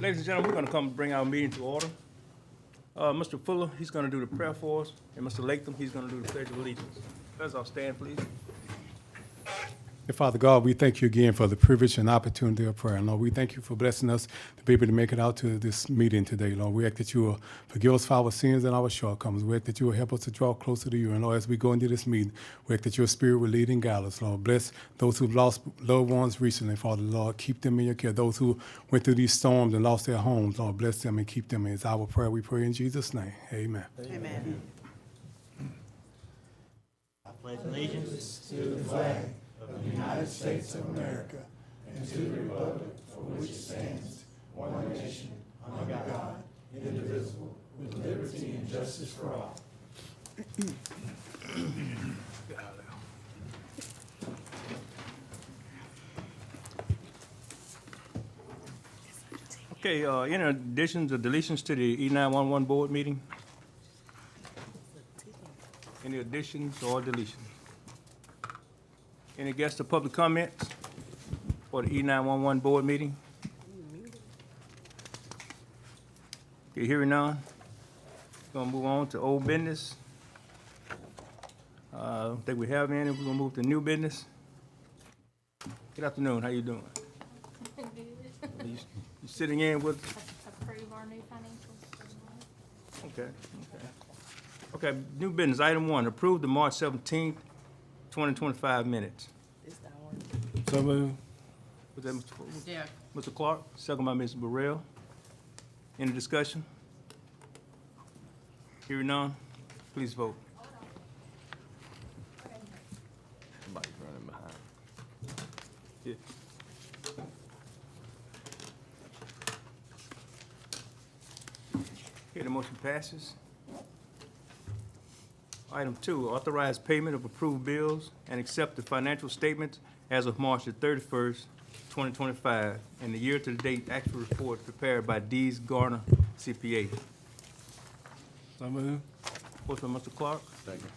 Ladies and gentlemen, we're going to come bring our meeting to order. Mr. Fuller, he's going to do the prayer for us, and Mr. Latham, he's going to do the Pledge of Allegiance. Let's all stand, please. Dear Father God, we thank you again for the privilege and opportunity of prayer. Lord, we thank you for blessing us to be able to make it out to this meeting today. Lord, we ask that you will forgive us for our sins and our shortcomings. We ask that you will help us to draw closer to you. And Lord, as we go into this meeting, we ask that your spirit will lead and guide us. Lord, bless those who've lost loved ones recently, Father. Lord, keep them in your care. Those who went through these storms and lost their homes, Lord, bless them and keep them. It's our prayer. We pray in Jesus' name. Amen. Amen. I pledge allegiance to the flag of the United States of America and to the republic for which it stands, one nation, under God, indivisible, with liberty and justice for all. Okay, any additions or deletions to the E911 board meeting? Any additions or deletions? Any guests or public comments for the E911 board meeting? Okay, hearing none. Gonna move on to old business. I don't think we have any. We're gonna move to new business. Good afternoon. How you doing? You sitting in with? Approve our new financial statement. Okay, new business. Item 1, approve the March 17th, 2025 minutes. So moved. Was that Mr. Fuller? Yeah. Mr. Clark, second by Ms. Burrell. Any discussion? Hearing none, please vote. somebody's running behind. Yeah. Okay, the motion passes. Item 2, authorize payment of approved bills and accept the financial statements as of March the 31st, 2025, and the year-to-date actual report prepared by Dees Garner CPA. So moved. Motion by Mr. Clark, Second.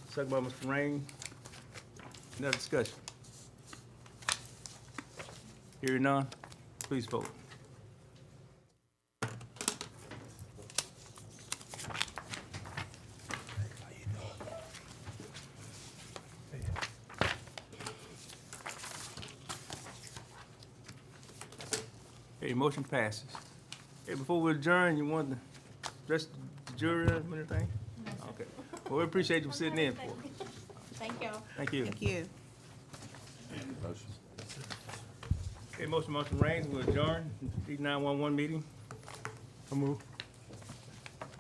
second by Mr. Rain. Any other discussion? Hearing none, please vote. Okay, motion passes. Hey, before we adjourn, you want to address the jury or anything? Okay. Well, we appreciate you sitting in for us. Thank y'all. Thank you. Thank you. Motion. Okay, motion Raines, we'll adjourn the 911 meeting. So moved.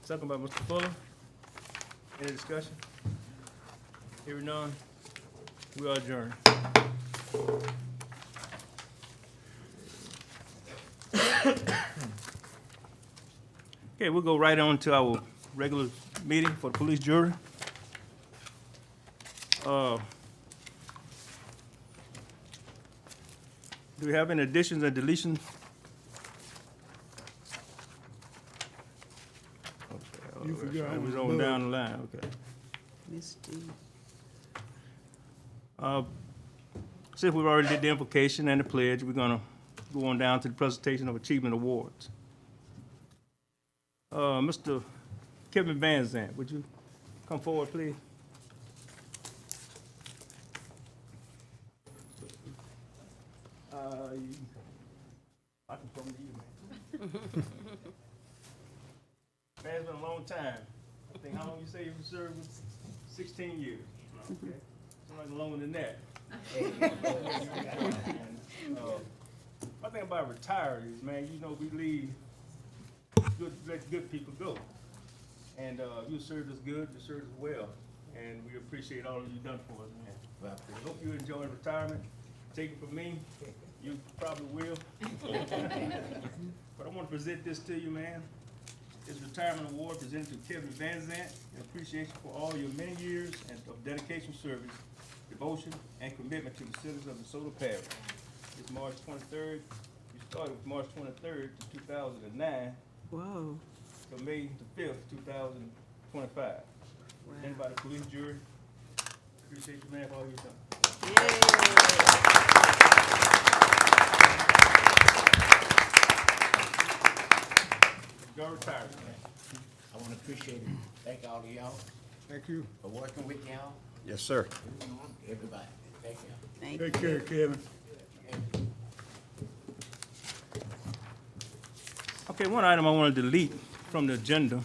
Second by Mr. Fuller. Any discussion? Hearing none, we are adjourned. Okay, we'll go right on to our regular meeting for the police jury. Do we have any additions or deletions? Okay, You forgot it was one. on down the line, okay. Miss D. Since we've already did the invocation and the pledge, we're gonna go on down to the presentation of achievement awards. Mr. Kevin Van Zandt, would you come forward, please? I can come to you, man. Man, it's been a long time. I think, how long you say you served? 16 years. Okay. Something like longer than that. My thing about retirees, man, you know, we leave let good people go. And you served us good, you served us well, and we appreciate all you've done for us, man. I hope you enjoy retirement. Take it from me, you probably will. But I want to present this to you, man. This retirement award presented to Kevin Van Zandt in appreciation for all your many years of dedication, service, devotion, and commitment to the citizens of DeSoto Parish. It's March 23rd. You started with March 23rd to 2009. Whoa. So May the 5th, 2025. Wow. Anybody, police jury, appreciate you, man, for all you've done. Yay. Y'all retired. I want to appreciate it. Thank all of y'all Thank you. for working with y'all. Yes, sir. Everybody, thank y'all. Thank Take care, Kevin. Okay, one item I want to delete from the agenda.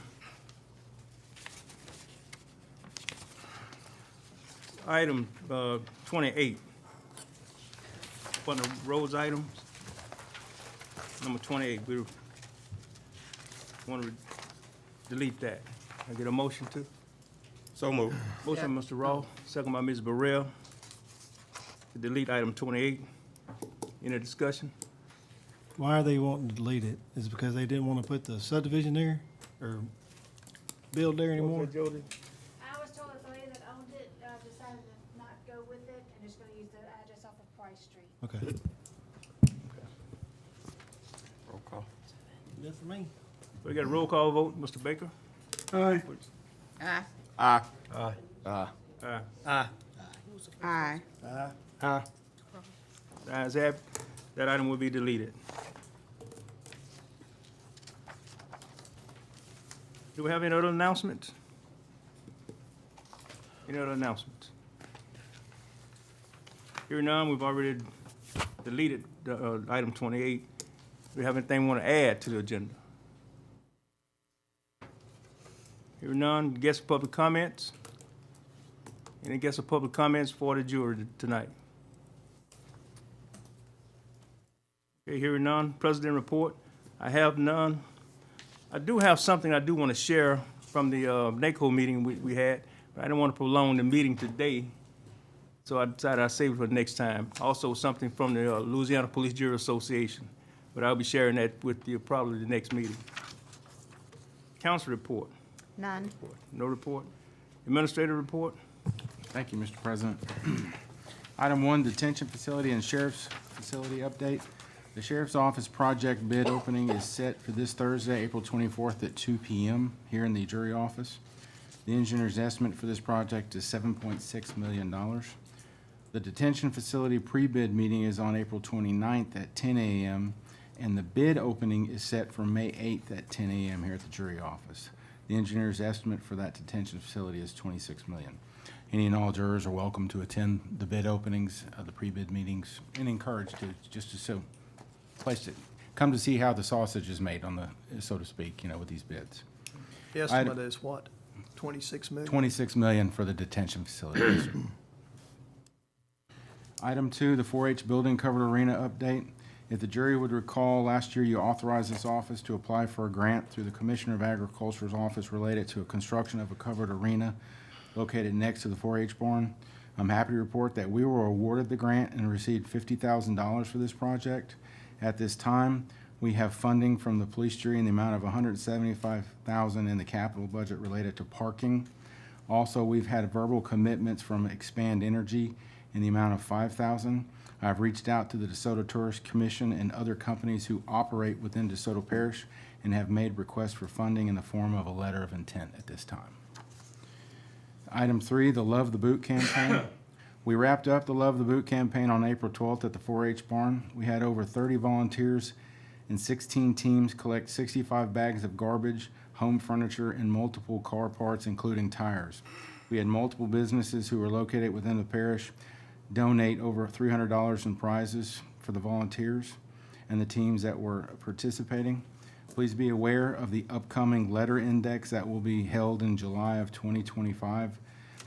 Item 28. For the roads items. Number 28, we want to delete that. I get a motion to? So moved. Motion, Mr. Raw, second by Ms. Burrell. To delete item 28. Any discussion? Why are they wanting to delete it? Is it because they didn't want to put the subdivision there or build there anymore? Jody? I was told that the lady that owned it, decided to not go with it and just gonna use the address off of Price Street. Okay. Roll call. Good for me. We got a roll call vote, Mr. Baker? Aye. Aye. Aye. Aye. Aye. Aye. Aye. The ayes have it. That item will be deleted. Do we have any other announcements? Any other announcements? Hearing none, we've already deleted the, item 28. Do we have anything we want to add to the agenda? Hearing none, guest public comments? Any guest or public comments for the jury tonight? Okay, hearing none, President report. I have none. I do have something I do want to share from the NACO meeting we had, but I didn't want to prolong the meeting today, so I decided I'd save it for next time. Also, something from the Louisiana Police Jury Association, but I'll be sharing that with you probably the next meeting. Council report. None. No report. Administrative report. Thank you, Mr. President. Item 1, detention facility and sheriff's facility update. The sheriff's office project bid opening is set for this Thursday, April 24th at 2 p.m. here in the jury office. The engineer's estimate for this project is $7.6 million. The detention facility pre-bid meeting is on April 29th at 10 a.m. and the bid opening is set for May 8th at 10 a.m. here at the jury office. The engineer's estimate for that detention facility is $26 million. Any and all jurors are welcome to attend the bid openings, the pre-bid meetings, and encouraged to, just to so place it, come to see how the sausage is made on the, so to speak, with these bids. The estimate is what, 26 million? 26 million for the detention facility. Yes, sir. Item 2, the 4-H building covered arena update. If the jury would recall, last year you authorized this office to apply for a grant through the Commissioner of Agriculture's office related to a construction of a covered arena located next to the 4-H barn. I'm happy to report that we were awarded the grant and received $50,000 for this project. At this time, we have funding from the police jury in the amount of $175,000 in the capital budget related to parking. Also, we've had verbal commitments from Expand Energy in the amount of $5,000. I've reached out to the DeSoto Tourist Commission and other companies who operate within DeSoto Parish and have made requests for funding in the form of a letter of intent at this time. Item 3, the Love the Boot campaign. We wrapped up the Love the Boot campaign on April 12th at the 4-H barn. We had over 30 volunteers and 16 teams collect 65 bags of garbage, home furniture, and multiple car parts, including tires. We had multiple businesses who were located within the parish donate over $300 in prizes for the volunteers and the teams that were participating. Please be aware of the upcoming letter index that will be held in July of 2025.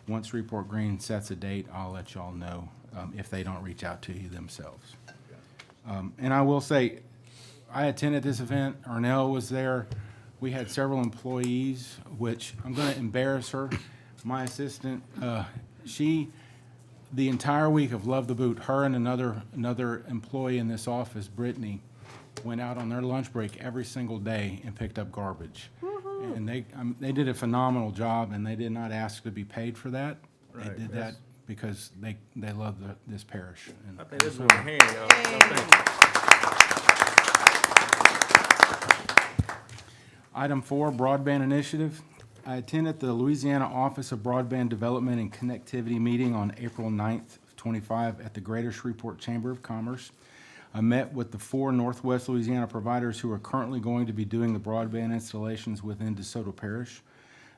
Once Report Green sets a date, I'll let y'all know if they don't reach out to you themselves. And I will say, I attended this event. Arnell was there. We had several employees, which I'm going to embarrass her. My assistant, the entire week of Love the Boot, her and another employee in this office, Brittany, went out on their lunch break every single day and picked up garbage. And they did a phenomenal job, and they did not ask to be paid for that. They Right, did that because they love this parish. And I think that's one hand, y'all. Item 4, broadband initiative. I attended the Louisiana Office of Broadband Development and Connectivity meeting on April 9th, 25 at the Greater Shreveport Chamber of Commerce. I met with the 4 Northwest Louisiana providers who are currently going to be doing the broadband installations within DeSoto Parish.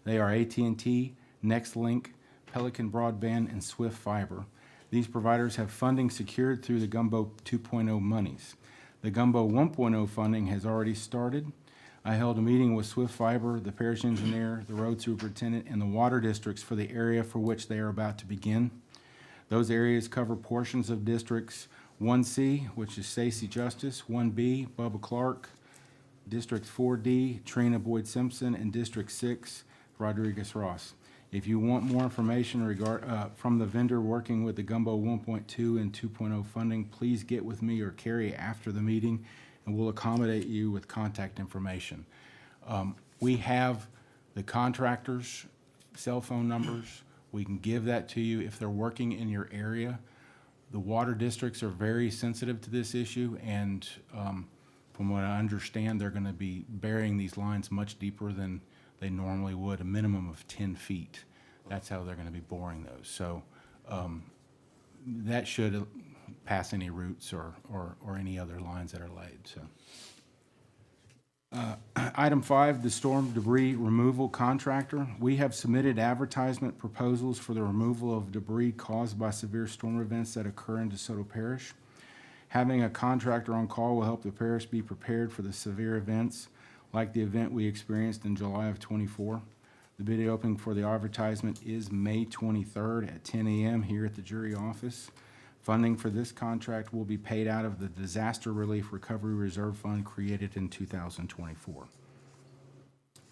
They are AT&T, NextLink, Pelican Broadband, and Swift Fiber. These providers have funding secured through the Gumbo 2.0 monies. The Gumbo 1.0 funding has already started. I held a meeting with Swift Fiber, the parish engineer, the road superintendent, and the water districts for the area for which they are about to begin. Those areas cover portions of districts 1C, which is Stacey Justice, 1B, Bubba Clark, District 4D, Trina Boyd Simpson, and District 6, Rodriguez Ross. If you want more information from the vendor working with the Gumbo 1.2 and 2.0 funding, please get with me or Carrie after the meeting, and we'll accommodate you with contact information. We have the contractors' cell phone numbers. We can give that to you if they're working in your area. The water districts are very sensitive to this issue, and from what I understand, they're going to be burying these lines much deeper than they normally would, a minimum of 10 feet. That's how they're going to be boring those. So that should pass any roots or any other lines that are laid. So. Item 5, the storm debris removal contractor. We have submitted advertisement proposals for the removal of debris caused by severe storm events that occur in DeSoto Parish. Having a contractor on call will help the parish be prepared for the severe events like the event we experienced in July of '24. The bid opening for the advertisement is May 23rd at 10 a.m. here at the jury office. Funding for this contract will be paid out of the Disaster Relief Recovery Reserve Fund created in 2024.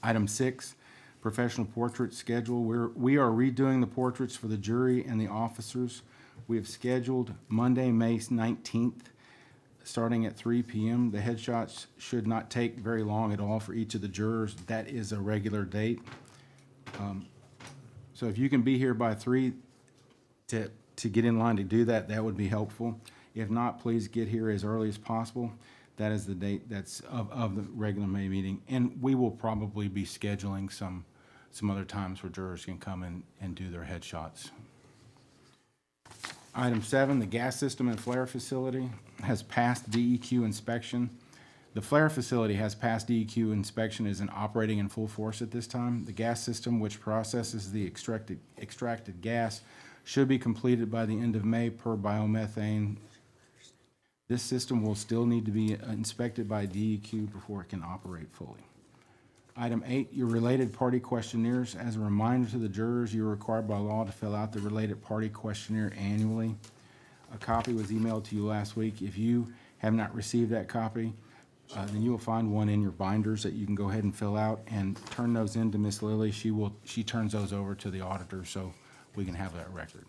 Item 6, professional portrait schedule. We are redoing the portraits for the jury and the officers. We have scheduled Monday, May 19th, starting at 3 p.m. The headshots should not take very long at all for each of the jurors. That is a regular date. So if you can be here by 3 to get in line to do that, that would be helpful. If not, please get here as early as possible. That is the date that's of the regular May meeting. And we will probably be scheduling some other times where jurors can come in and do their headshots. Item 7, the gas system and flare facility has passed DEQ inspection. The flare facility has passed DEQ inspection, is operating in full force at this time. The gas system, which processes the extracted gas, should be completed by the end of May per biomethane. This system will still need to be inspected by DEQ before it can operate fully. Item 8, your related party questionnaires. As a reminder to the jurors, you're required by law to fill out the related party questionnaire annually. A copy was emailed to you last week. If you have not received that copy, then you will find one in your binders that you can go ahead and fill out and turn those in to Ms. Lilly. She turns those over to the auditor so we can have that record.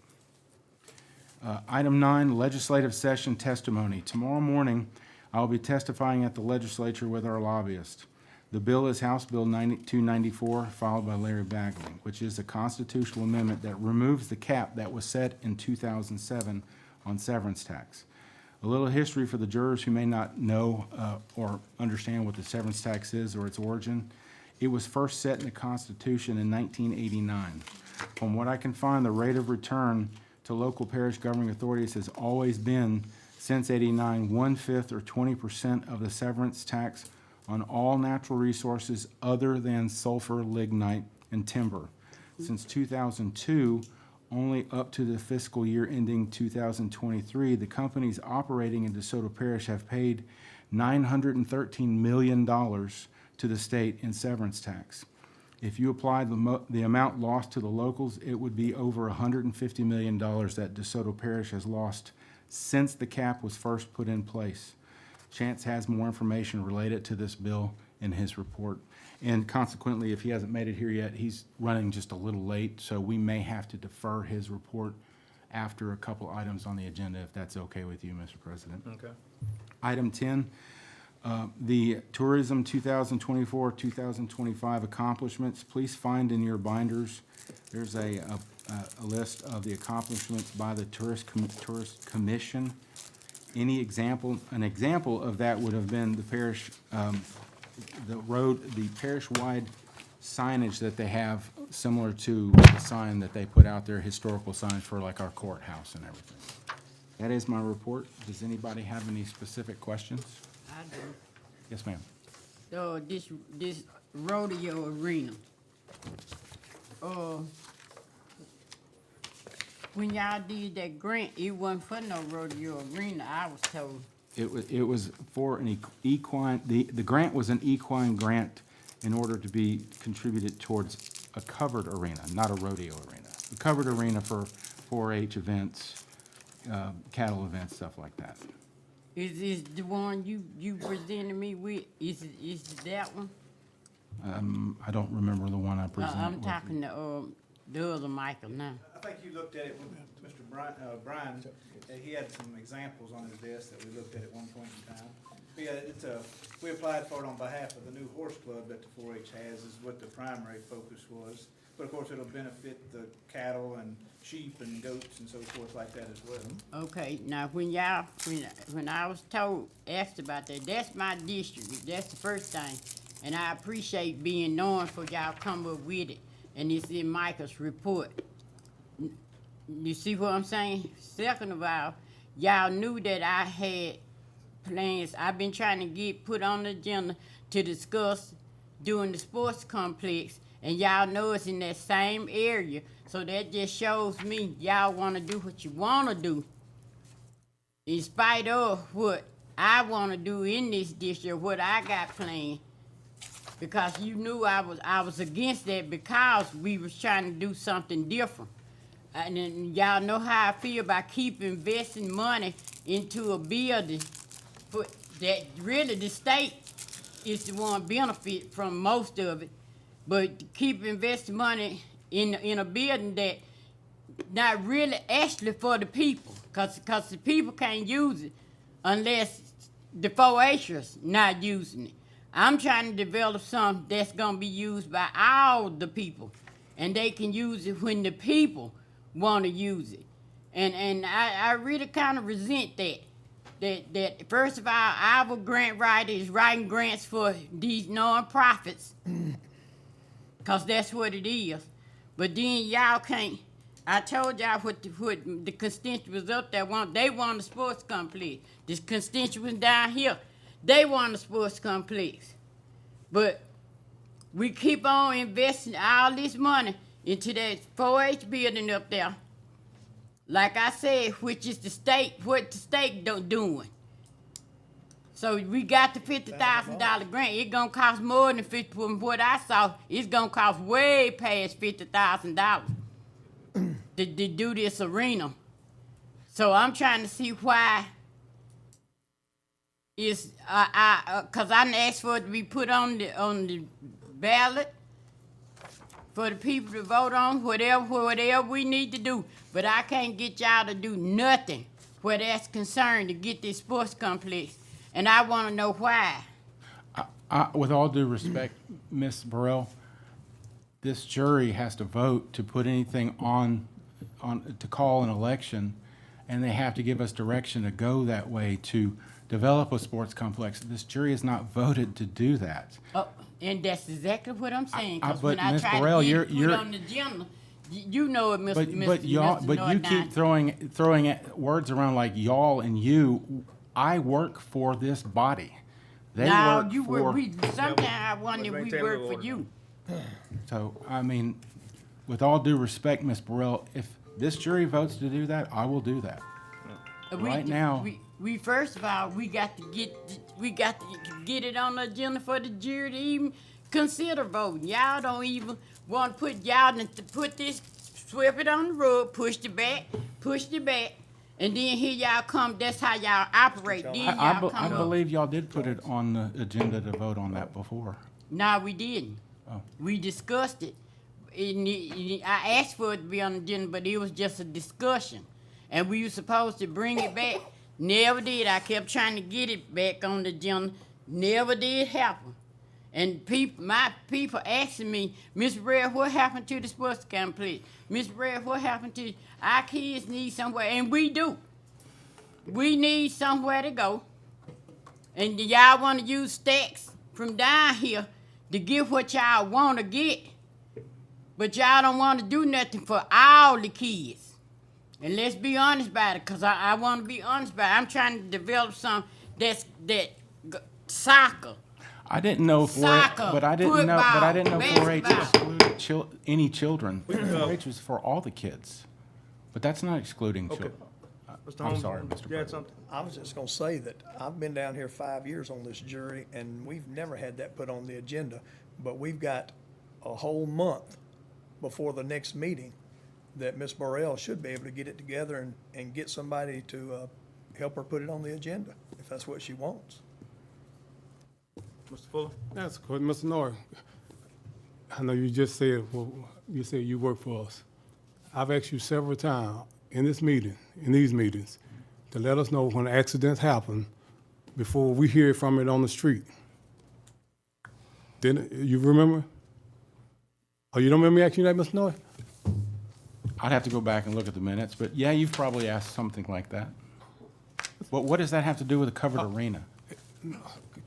Item 9, legislative session testimony. Tomorrow morning, I'll be testifying at the legislature with our lobbyist. The bill is House Bill 294, filed by Larry Bagley, which is a constitutional amendment that removes the cap that was set in 2007 on severance tax. A little history for the jurors who may not know or understand what the severance tax is or its origin. It was first set in the Constitution in 1989. From what I can find, the rate of return to local parish governing authorities has always been, since '89, 1/5 or 20% of the severance tax on all natural resources other than sulfur, lignite, and timber. Since 2002, only up to the fiscal year ending 2023, the companies operating in DeSoto Parish have paid $913 million to the state in severance tax. If you apply the amount lost to the locals, it would be over $150 million that DeSoto Parish has lost since the cap was first put in place. Chance has more information related to this bill in his report. And consequently, if he hasn't made it here yet, he's running just a little late, so we may have to defer his report after a couple items on the agenda, if that's okay with you, Mr. President. Okay. Item 10, the Tourism 2024-2025 accomplishments. Please find in your binders, there's a list of the accomplishments by the Tourist Commission. An example of that would have been the parish, the parish-wide signage that they have, similar to the sign that they put out there, historical signs for like our courthouse and everything. That is my report. Does anybody have any specific questions? I do. Yes, ma'am. So this rodeo arena. When y'all did that grant, it wasn't for no rodeo arena, I was told. It was for an equine, the grant was an equine grant in order to be contributed towards a covered arena, not a rodeo arena. A covered arena for 4-H events, cattle events, stuff like that. Is the one you presented me with, is that one? I don't remember the one I presented. I'm with. talking to, the other Michael now. I think you looked at it with Mr. Brian, he had some examples on his desk that we looked at one point in time. Yeah, we applied for it on behalf of the new horse club that the 4-H has, is what the primary focus was. But of course, it'll benefit the cattle and sheep and goats and so forth like that as well. Okay, now when I was asked about that, that's my district, that's the first thing. And I appreciate being known for y'all come up with it, and it's in Michael's report. You see what I'm saying? Second of all, y'all knew that I had plans. I've been trying to get put on the agenda to discuss doing the sports complex, and y'all know it's in that same area. So that just shows me y'all want to do what you want to do, in spite of what I want to do in this district, what I got planned. Because you knew I was against that because we was trying to do something different. And then y'all know how I feel about keep investing money into a building for that really the state is the one benefit from most of it. But keep investing money in a building that not really actually for the people. Cause the people can't use it unless the 4-Hers not using it. I'm trying to develop something that's gonna be used by all the people, and they can use it when the people want to use it. And I really kind of resent that first of all, our grant writer is writing grants for these non-profits, cause that's what it is. But then y'all can't. I told y'all what the constituents up there want. They want a sports complex. The constituents down here, they want a sports complex. But we keep on investing all this money into that 4-H building up there. Like I said, which is the state, what the state doing. So we got the $50,000 grant. It's gonna cost more than 50. From what I saw, it's gonna cost way past $50,000 to do this arena. So I'm trying to see why is cause I asked for it to be put on the ballot for the people to vote on whatever we need to do. But I can't get y'all to do nothing where that's concerned to get this sports complex, and I want to know why. With all due respect, Ms. Burrell, this jury has to vote to put anything on to call an election, and they have to give us direction to go that way to develop a sports complex. This jury has not voted to do that. Oh, and that's exactly what I'm saying. Because but when I Ms. try Burrell, to you're- get it put on the agenda, you know it, Mr. But you keep throwing words around like y'all and you. I work for this body. They now, work for. sometimes I wonder if we work for you. So I mean, with all due respect, Ms. Burrell, if this jury votes to do that, I will do that. Right now. We first of all, we got to get it on the agenda for the jury to even consider voting. Y'all don't even want to put this, sweep it on the rug, push it back, and then here y'all come. That's how y'all operate. Then y'all I believe y'all did put it on the agenda to vote on that before. No, we didn't. Oh. We discussed it. I asked for it to be on the agenda, but it was just a discussion. And we were supposed to bring it back. Never did. I kept trying to get it back on the agenda. Never did happen. And my people asking me, Miss Red, what happened to the sports complex? Miss Red, what happened to our kids need somewhere? And we do. We need somewhere to go. And y'all want to use stacks from down here to get what y'all want to get. But y'all don't want to do nothing for all the kids. And let's be honest about it, cause I want to be honest about it. I'm trying to develop some soccer. I didn't know 4-H, Soccer, but I didn't know, football, 4-H basketball. excluded any children. 4-H was for all the kids, but that's not excluding Okay. children. Mr. I'm Holmes, sorry, Mr. you had President. something? I was just gonna say that I've been down here 5 years on this jury, and we've never had that put on the agenda. But we've got a whole month before the next meeting that Ms. Burrell should be able to get it together and get somebody to, help her put it on the agenda, if that's what she wants. Mr. Fuller? That's good, Mr. Norris. I know you just said, well, you said you work for us. I've asked you several times in this meeting, in these meetings, to let us know when accidents happen before we hear from it on the street. Didn't you remember? Oh, you don't remember me asking you that, Mr. Norris? I'd have to go back and look at the minutes, but yeah, you've probably asked something like that. But what does that have to do with a covered arena?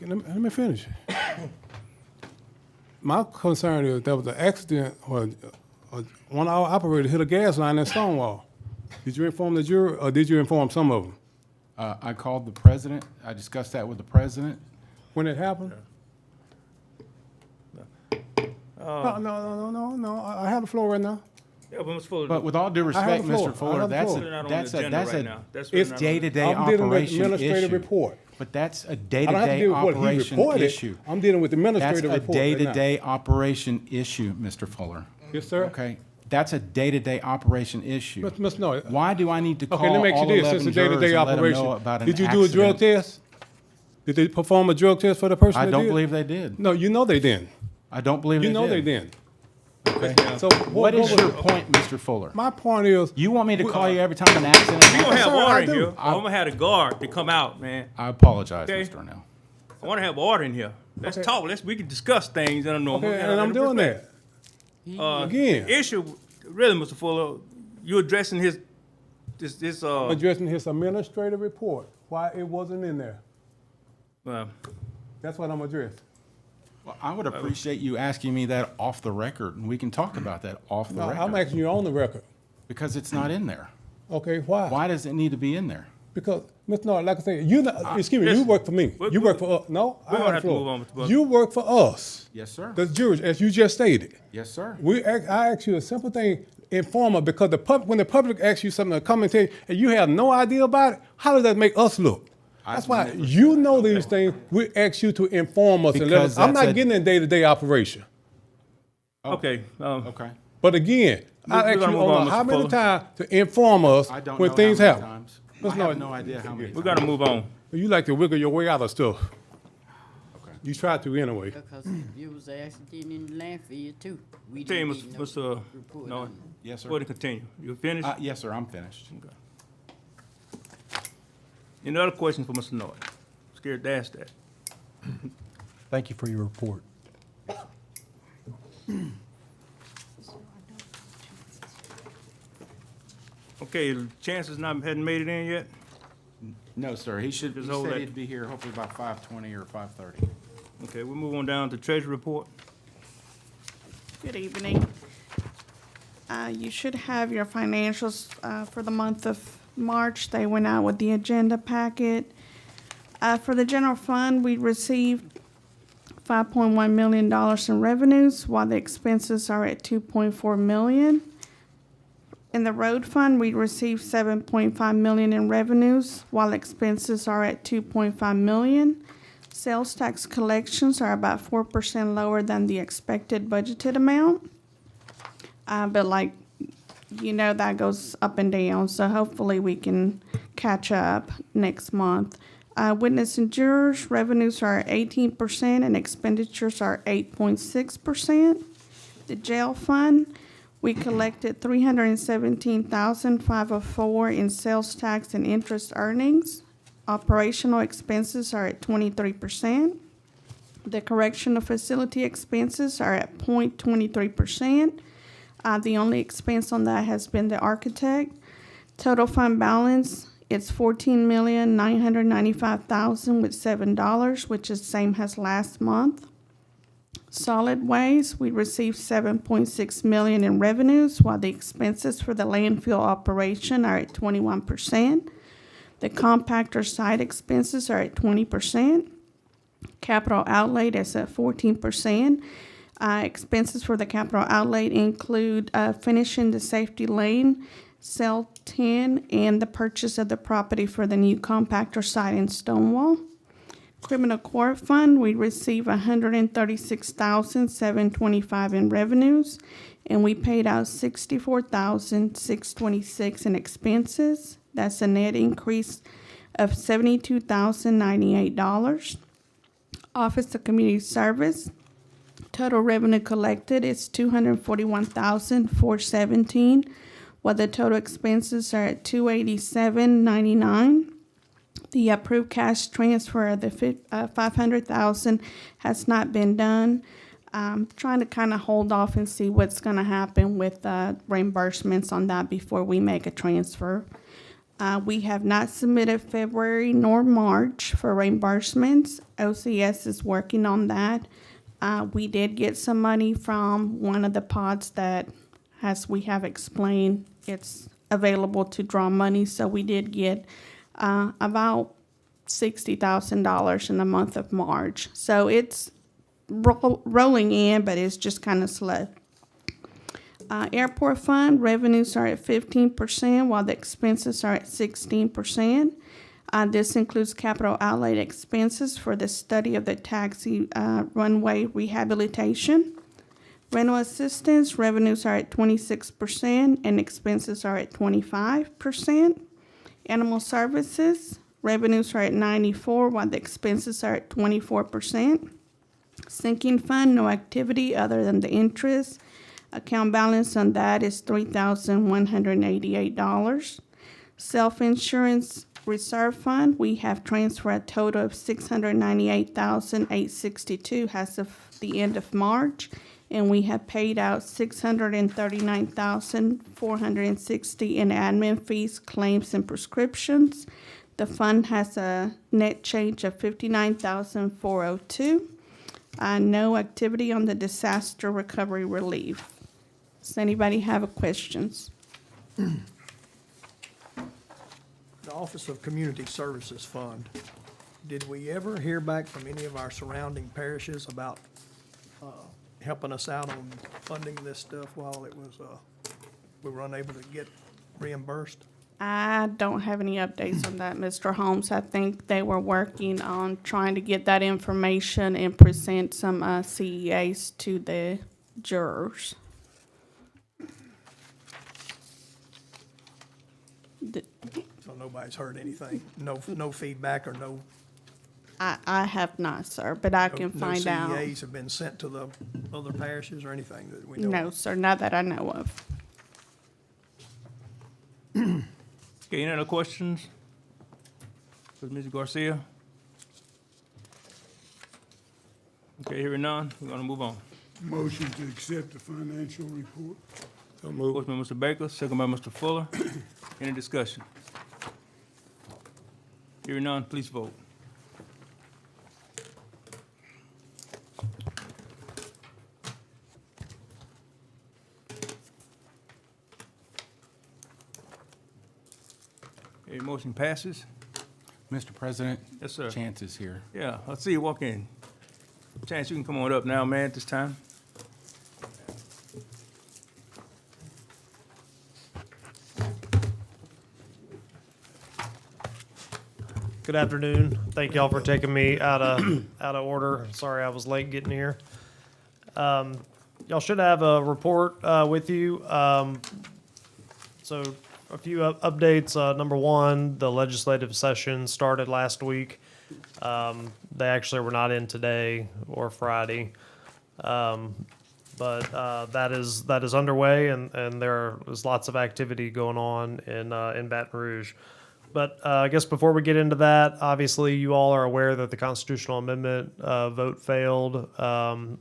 Let me finish. My concern is there was an accident or one of our operators hit a gas line in Stonewall. Did you inform the jury or did you inform some of them? I called the president. I discussed that with the president. When it happened? No. I have the floor right now. Yeah, but Mr. Fuller. But with all due respect, have the floor. Mr. Fuller, I have the that's floor. Put it out on that's the a agenda that's right a now. That's really it's not on- day-to-day I'm dealing with operation administrative issue. report. But that's a I don't have to day-to-day deal with what he operation reported. issue. I'm dealing with the That's administrative a report right now. day-to-day operation issue, Mr. Fuller. Yes, sir. Okay, that's a day-to-day operation issue. Mr. Norris. Why do I need to call Okay, let me ask all you this, 11 since it's jurors a and day-to-day let them know operation. about an Did you do a drug accident? test? Did they perform a drug test for the person I that don't did? believe they did. No, you know they didn't. I don't believe they You did. know they didn't. Okay. So What is was your it? point, Mr. Fuller? My point is, You want me to call you every time an accident We gonna happens? have Sir, I order in do. here. I'm gonna have the guard to come out, man. I apologize, Okay. Mr. Arnell. I wanna have order in here. Let's Okay. talk. We can discuss things in a normal. okay, in a- and I'm in a doing respect. that. Again. The issue, really, Mr. Fuller, you addressing this Addressing his administrative report, why it wasn't in there. well, That's what I'm addressing. Well, I would appreciate you asking me that off the record, and we can talk about that off the No, record. I'm asking you on the record. Because it's not in there. Okay, why? Why does it need to be in there? Because, Mr. Norris, like I said, excuse me, you listen, work for me. we- You work for us. No, we're I gonna have the have to floor. move on, Mr. Butler. You work for us, Yes, sir. the jurors, as you just stated. Yes, sir. I ask you a simple thing, inform us, because when the public asks you something to come and tell you, and you have no idea about it, how does that make us look? That's I've why never you know these things. We ask you to inform us and let Because us. I'm that's not a- getting in day-to-day operation. okay. Okay. But again, I We're ask gonna you move on, on how Mr. many Fuller. times to inform us I don't when know things how many happen. times. Let's I have not- no idea how many We times. gotta move on. You like to wiggle your way out of stuff. Okay. You try to anyway. Because it was an accident in the landfill too. We Tell you, didn't get no Mr. report No, on it. Yes, sir. go ahead and continue. You finished? Yes, sir, I'm finished. Any other questions for Mr. Norris? Scared to ask that. Thank you for your report. Okay, chances hadn't made it in yet? No, sir, he Just said hold that. he'd be here hopefully by 5:20 or 5:30. Okay, we'll move on down to treasury report. Good evening. You should have your financials for the month of March. They went out with the agenda packet. For the general fund, we received $5.1 million in revenues, while the expenses are at $2.4 million. In the road fund, we received $7.5 million in revenues, while expenses are at $2.5 million. Sales tax collections are about 4% lower than the expected budgeted amount. But like, that goes up and down, so hopefully we can catch up next month. Witness and jurors, revenues are 18% and expenditures are 8.6%. The jail fund, we collected $317,504 in sales tax and interest earnings. Operational expenses are at 23%. The correctional facility expenses are at 0.23%. The only expense on that has been the architect. Total fund balance, it's $14,995,000 with $7, which is same as last month. Solid waste, we received $7.6 million in revenues, while the expenses for the landfill operation are at 21%. The compactor site expenses are at 20%. Capital outlay is at 14%. Expenses for the capital outlay include finishing the safety lane, cell 10, and the purchase of the property for the new compactor site in Stonewall. Criminal court fund, we receive $136,725 in revenues, and we paid out $64,626 in expenses. That's a net increase of $72,098. Office of Community Service, total revenue collected is $241,417, while the total expenses are at $287,099. The approved cash transfer of the $500,000 has not been done. Trying to kind of hold off and see what's going to happen with reimbursements on that before we make a transfer. We have not submitted February nor March for reimbursements. OCS is working on that. We did get some money from one of the pods that, as we have explained, it's available to draw money. So we did get about $60,000 in the month of March. So it's rolling in, but it's just kind of slow. Airport fund revenues are at 15%, while the expenses are at 16%. This includes capital outlay expenses for the study of the taxi runway rehabilitation. Rental assistance revenues are at 26%, and expenses are at 25%. Animal services revenues are at 94%, while the expenses are at 24%. Sinking fund, no activity other than the interest. Account balance on that is $3,188. Self-insurance reserve fund, we have transferred a total of $698,862 as of the end of March, and we have paid out $639,460 in admin fees, claims, and prescriptions. The fund has a net change of $59,402. No activity on the disaster recovery relief. Does anybody have questions? The Office of Community Services Fund, did we ever hear back from any of our surrounding parishes about helping us out on funding this stuff while it was, we were unable to get reimbursed? I don't have any updates on that, Mr. Holmes. I think they were working on trying to get that information and present some CEAs to the jurors. So nobody's heard anything? No feedback or no? I have not, sir, but I can find out. No CEAs have been sent to the other parishes or anything that we know of? No, sir, not that I know of. Okay, any other questions? For Mr. Garcia? Okay, hearing none, we're gonna move on. Motion to accept the financial report. So moved. Motion by Mr. Baker, second by Mr. Fuller. Any discussion? Hearing none, please vote. Okay, motion passes. Mr. President? Yes, sir. Chance is here. Yeah, let's see you walk in. Chance, you can come on up now, man, at this time. Good afternoon. Thank y'all for taking me out of order. Sorry I was late getting here. Y'all should have a report with you. So a few updates. Number one, the legislative session started last week. They actually were not in today or Friday. But that is underway, and there is lots of activity going on in Baton Rouge. But I guess before we get into that, obviously you all are aware that the constitutional amendment vote failed. The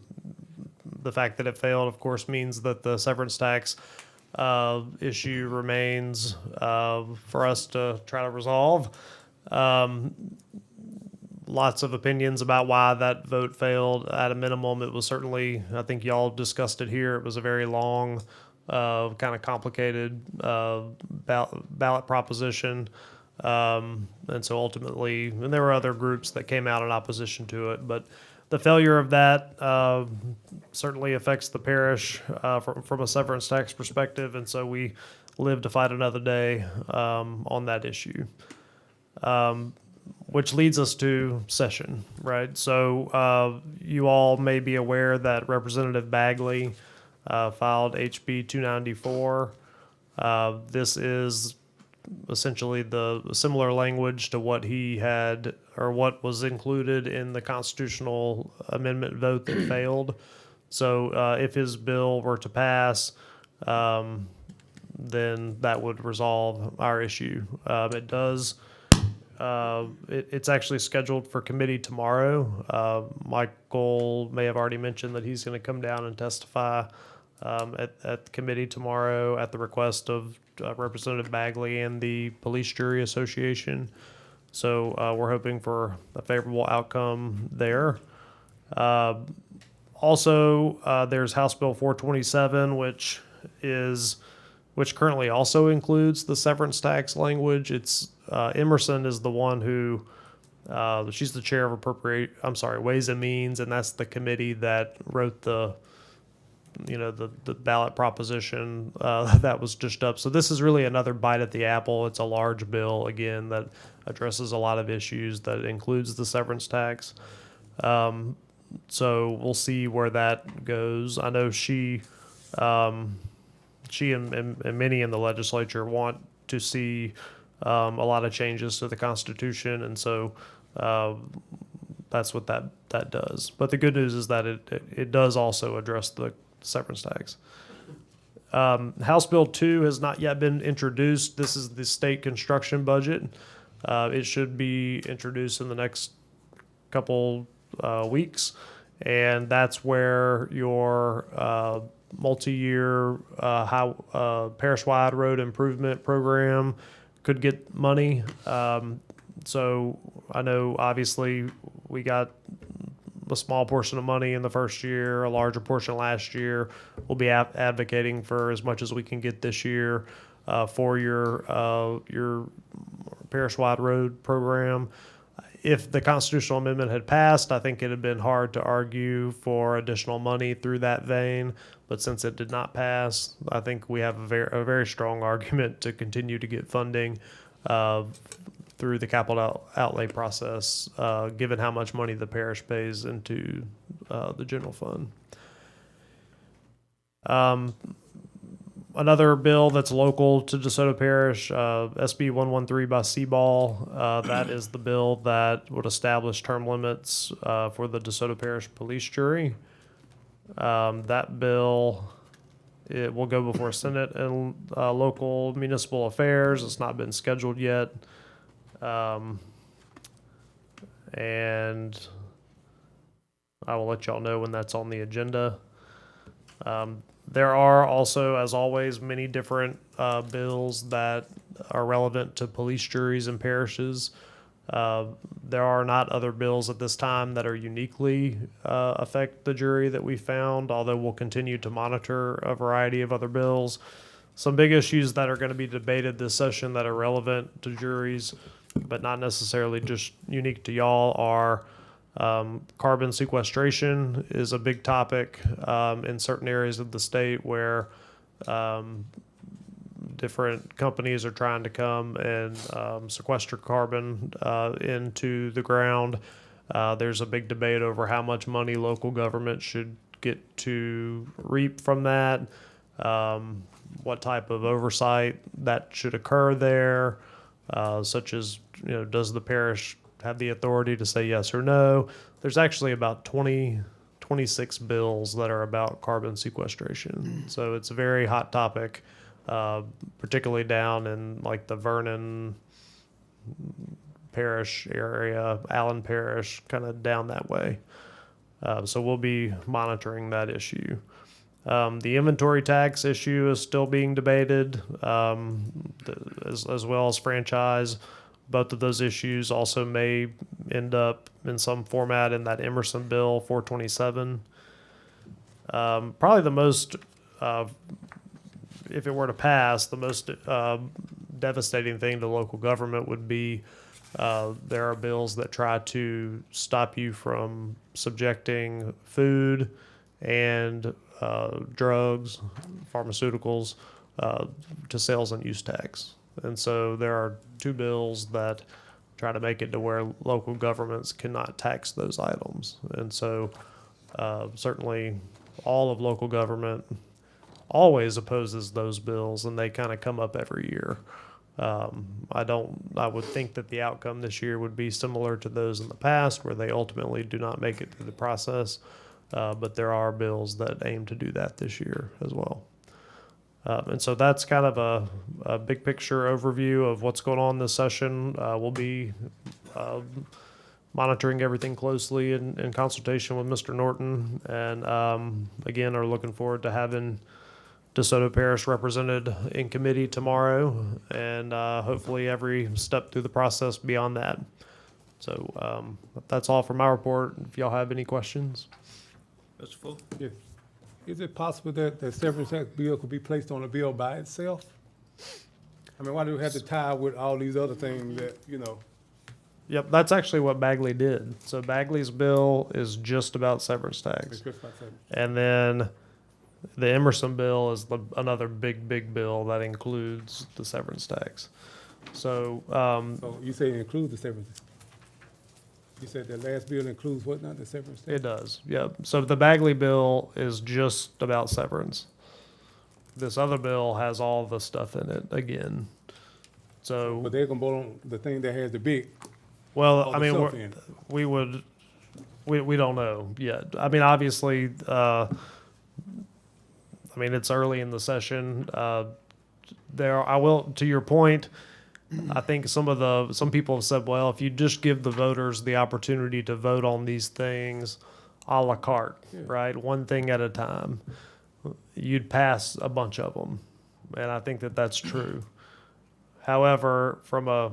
fact that it failed, of course, means that the severance tax issue remains for us to try to resolve. lots of opinions about why that vote failed. At a minimum, it was certainly, I think y'all discussed it here, it was a very long, kind of complicated ballot proposition. And so ultimately, and there were other groups that came out in opposition to it, but the failure of that certainly affects the parish from a severance tax perspective, and so we live to fight another day on that issue. Which leads us to session, right? So you all may be aware that Representative Bagley filed HB 294. This is essentially the similar language to what he had, or what was included in the constitutional amendment vote that failed. So if his bill were to pass, then that would resolve our issue. It does. It's actually scheduled for committee tomorrow. Michael may have already mentioned that he's going to come down and testify at committee tomorrow at the request of Representative Bagley and the Police Jury Association. So we're hoping for a favorable outcome there. Also, there's House Bill 427, which currently also includes the severance tax language. It's Emerson is the one who she's the chair of Ways and Means, and that's the committee that wrote the ballot proposition that was just up. So this is really another bite at the apple. It's a large bill, again, that addresses a lot of issues, that includes the severance tax. So we'll see where that goes. I know she and many in the legislature want to see a lot of changes to the Constitution, and so that's what that does. But the good news is that it does also address the severance tax. House Bill 2 has not yet been introduced. This is the state construction budget. It should be introduced in the next couple weeks, and that's where your multi-year parish-wide road improvement program could get money. So I know obviously we got a small portion of money in the first year, a larger portion last year. We'll be advocating for as much as we can get this year for your parish-wide road program. If the constitutional amendment had passed, I think it had been hard to argue for additional money through that vein. But since it did not pass, I think we have a very strong argument to continue to get funding through the capital outlay process, given how much money the parish pays into the general fund. Another bill that's local to DeSoto Parish, SB 113 by Seaball. That is the bill that would establish term limits for the DeSoto Parish Police Jury. That bill, it will go before Senate and local municipal affairs. It's not been scheduled yet. And I will let y'all know when that's on the agenda. There are also, as always, many different bills that are relevant to police juries and parishes. There are not other bills at this time that are uniquely affect the jury that we found, although we'll continue to monitor a variety of other bills. Some big issues that are going to be debated this session that are relevant to juries, but not necessarily just unique to y'all, are carbon sequestration is a big topic in certain areas of the state where different companies are trying to come and sequester carbon into the ground. There's a big debate over how much money local government should get to reap from that, what type of oversight that should occur there, such as, does the parish have the authority to say yes or no? There's actually about 26 bills that are about carbon sequestration. So it's a very hot topic, particularly down in like the Vernon Parish area, Allen Parish, kind of down that way. So we'll be monitoring that issue. The inventory tax issue is still being debated, as well as franchise. Both of those issues also may end up in some format in that Emerson Bill 427. Probably the most, if it were to pass, the most devastating thing to local government would be there are bills that try to stop you from subjecting food and drugs, pharmaceuticals, to sales and use tax. And so there are two bills that try to make it to where local governments cannot tax those items. And so certainly all of local government always opposes those bills, and they kind of come up every year. I would think that the outcome this year would be similar to those in the past, where they ultimately do not make it through the process. But there are bills that aim to do that this year as well. And so that's kind of a big picture overview of what's going on this session. We'll be monitoring everything closely in consultation with Mr. Norton, and again, are looking forward to having DeSoto Parish represented in committee tomorrow, and hopefully every step through the process beyond that. So that's all for my report. If y'all have any questions. Mr. Full? Yes. Is it possible that the severance tax bill could be placed on a bill by itself? I mean, why do we have to tie with all these other things that, you know? Yep, that's actually what Bagley did. So Bagley's bill is just about severance tax. It's just about severance. And then the Emerson bill is another big bill that includes the severance tax. So, So you say it includes the severance? You said the last bill includes what now, the severance tax? it does, yeah. So the Bagley bill is just about severance. This other bill has all the stuff in it again. So, But they're gonna vote on the thing that has the big, well, all I the mean, stuff in it. we don't know yet. I mean, obviously, I mean, it's early in the session. To your point, I think some people have said, well, if you just give the voters the opportunity to vote on these things a la carte, right? One thing at a time, you'd pass a bunch of them. And I think that that's true. However, from a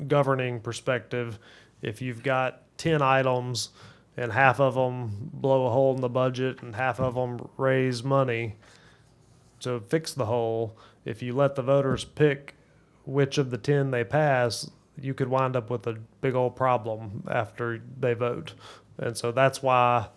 governing perspective, if you've got 10 items and half of them blow a hole in the budget and half of them raise money to fix the hole, if you let the voters pick which of the 10 they pass, you could wind up with a big old problem after they vote. And so that's why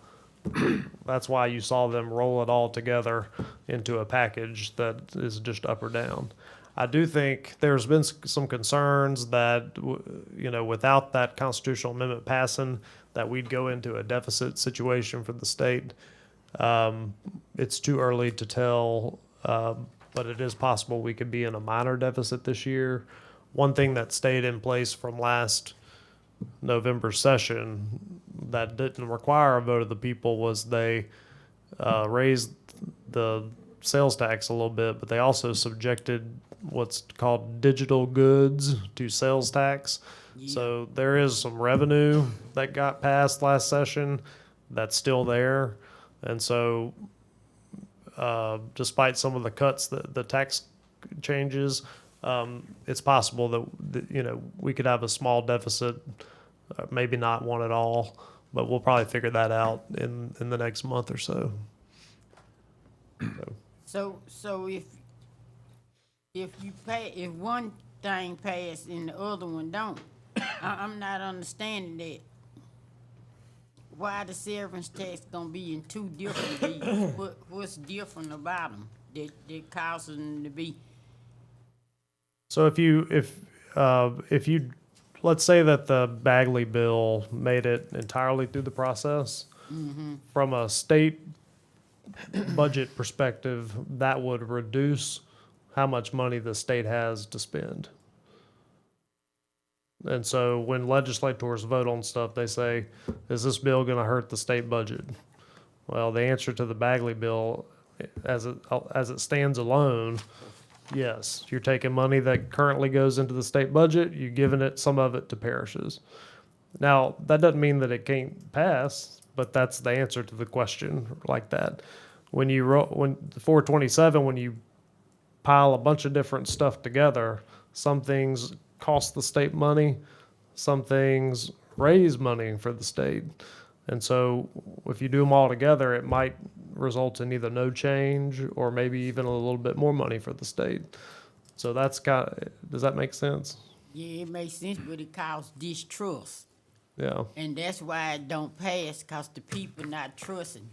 you saw them roll it all together into a package that is just up or down. I do think there's been some concerns that, without that constitutional amendment passing, that we'd go into a deficit situation for the state. It's too early to tell, but it is possible we could be in a minor deficit this year. One thing that stayed in place from last November session that didn't require a vote of the people was they raised the sales tax a little bit, but they also subjected what's called digital goods to sales tax. Yeah. So there is some revenue that got passed last session that's still there. And so despite some of the cuts, the tax changes, it's possible that we could have a small deficit, maybe not one at all, but we'll probably figure that out in the next month or so. So if one thing pass and the other one don't, I'm not understanding that. Why the severance tax gonna be in two different bills? What's different about them that causes them to be? So if you let's say that the Bagley bill made it entirely through the process, from a state budget perspective, that would reduce how much money the state has to spend. And so when legislators vote on stuff, they say, is this bill going to hurt the state budget? Well, the answer to the Bagley bill, as it stands alone, yes. You're taking money that currently goes into the state budget, you're giving some of it to parishes. Now, that doesn't mean that it can't pass, but that's the answer to the question like that. When the 427, when you pile a bunch of different stuff together, some things cost the state money. Some things raise money for the state. And so if you do them all together, it might result in either no change or maybe even a little bit more money for the state. So that's does that make sense? Yeah, it makes sense, but it causes distrust. Yeah. And that's why it don't pass, cause the people not trusting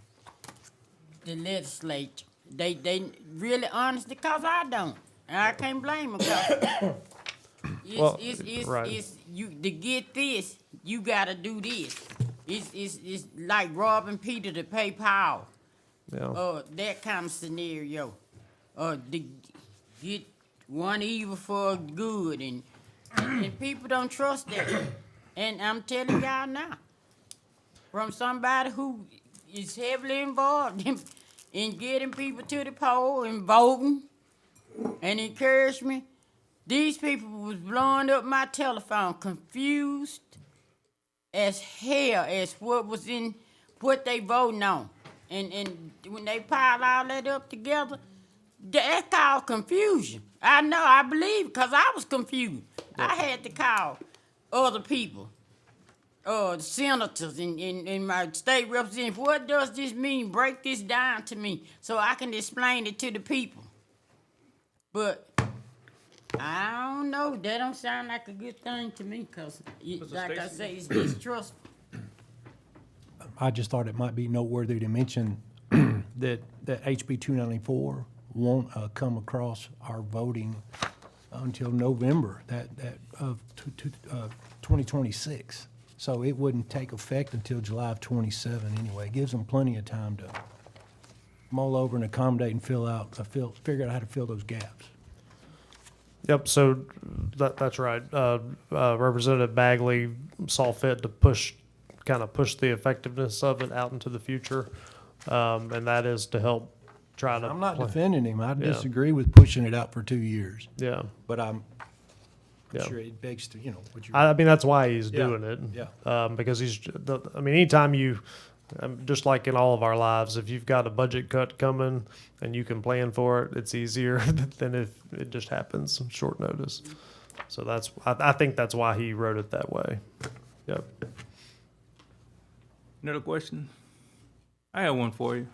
the legislature. They really honestly, cause I don't. And I can't blame them, cause it's you to get this, you gotta do this. It's like robbing Peter to pay Paul. Yeah. That kind of scenario. To get one evil for good, and people don't trust that. And I'm telling y'all now, from somebody who is heavily involved in getting people to the poll and voting and encouragement, these people was blowing up my telephone, confused as hell as what they voting on. And when they pile all that up together, that's called confusion. I know, I believe, because I was confused. I had to call other people, senators and my state representative. What does this mean? Break this down to me so I can explain it to the people. But I don't know. That don't sound like a good thing to me because, like I say, it's distrustful. I just thought it might be noteworthy to mention that HB 294 won't come across our voting until November of 2026. So it wouldn't take effect until July of 27 anyway. It gives them plenty of time to mull over and accommodate and figure out how to fill those gaps. Yep, so that's right. Representative Bagley saw fit to push the effectiveness of it out into the future, and that is to help try to. I'm not defending him. I Yeah. disagree with pushing it out for 2 years. Yeah. But I'm Yeah. sure it begs to, what you. I mean, that's why he's Yeah. doing it. Yeah. Because anytime you, just like in all of our lives, if you've got a budget cut coming and you can plan for it, it's easier than if it just happens short notice. So I think that's why he wrote it that way. Yep. Another question? I have one for you.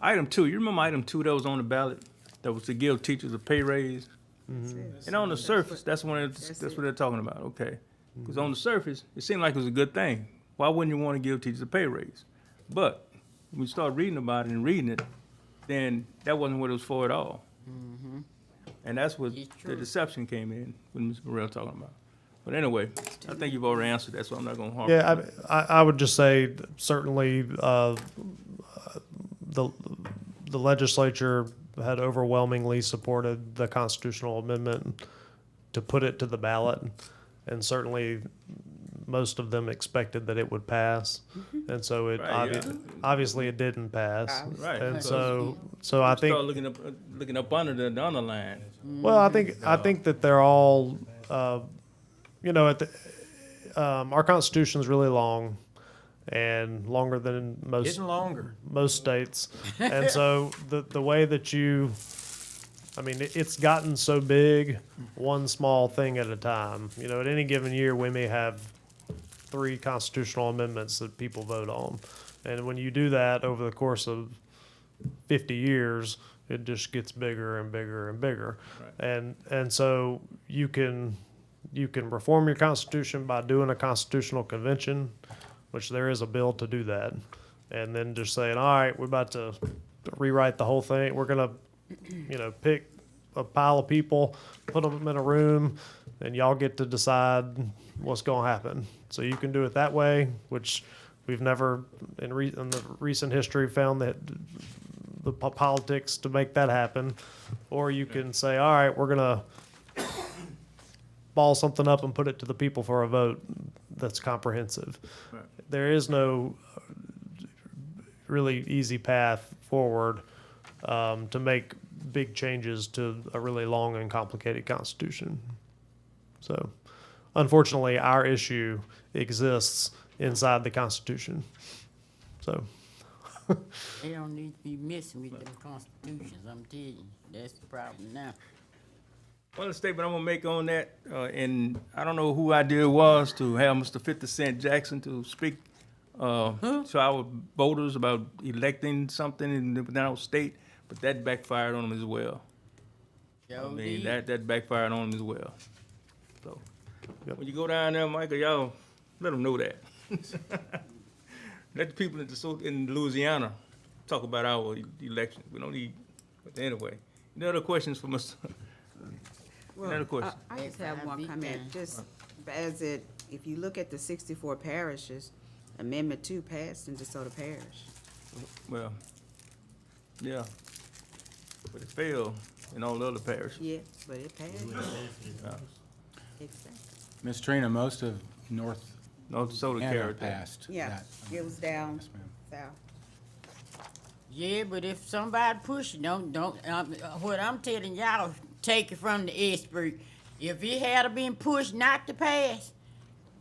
Item 2, you remember item 2 that was on the ballot? That was to give teachers a pay raise? Mm-hmm. And on the surface, that's what they're talking about, okay. Because on the surface, it seemed like it was a good thing. Why wouldn't you want to give teachers a pay raise? But when you start reading about it and reading it, then that wasn't what it was for at all. Mm-hmm. And that's what the deception came in, what Ms. Burrell talking about. But anyway, I think you've already answered that, so I'm not going to harp. Yeah, I would just say certainly the legislature had overwhelmingly supported the constitutional amendment to put it to the ballot, and certainly most of them expected that it would pass, and so it obviously it didn't pass, right? And so I think start looking up under the underline. Well, I think that they're all, our Constitution's really long, and longer than most states, and so the way that it's gotten so big, one small thing at a time. At any given year, we may have 3 constitutional amendments that people vote on, and when you do that over the course of 50 years, it just gets bigger and bigger and bigger, right. and so you can reform your Constitution by doing a constitutional convention, which there is a bill to do that, and then just saying, all right, we're about to rewrite the whole thing. We're gonna, pick a pile of people, put them in a room, and y'all get to decide what's gonna happen. So you can do it that way, which we've never in the recent history found that the politics to make that happen, or you can say, all right, we're gonna ball something up and put it to the people for a vote that's comprehensive. Right. There is no really easy path forward to make big changes to a really long and complicated Constitution. So, unfortunately, our issue exists inside the Constitution. So. They don't need to be messing with them constitutions, I'm telling you. That's the problem now. One other statement I'm gonna make on that, and I don't know who idea it was to have Mr. 50 Cent Jackson to speak to our voters about electing something in our state, but that backfired on him as well. I mean, that backfired on him as well. So, when you go down there, Michael, y'all let them know that. Let the people in Louisiana talk about our election. We don't need, but anyway. Any other questions for Mr.? Another question? I just have one comment, just as if you look at the 64 parishes, Amendment 2 passed in DeSoto Parish. Well, yeah, but it failed in all the other parishes. Yeah, but it passed. Yeah. Exactly. Ms. Trina, most of North DeSoto Canada carried that. passed Yeah, that. it was down Yes, ma'am. south. Yeah, but if somebody push it, what I'm telling y'all, take it from the expert. If it had been pushed not to pass,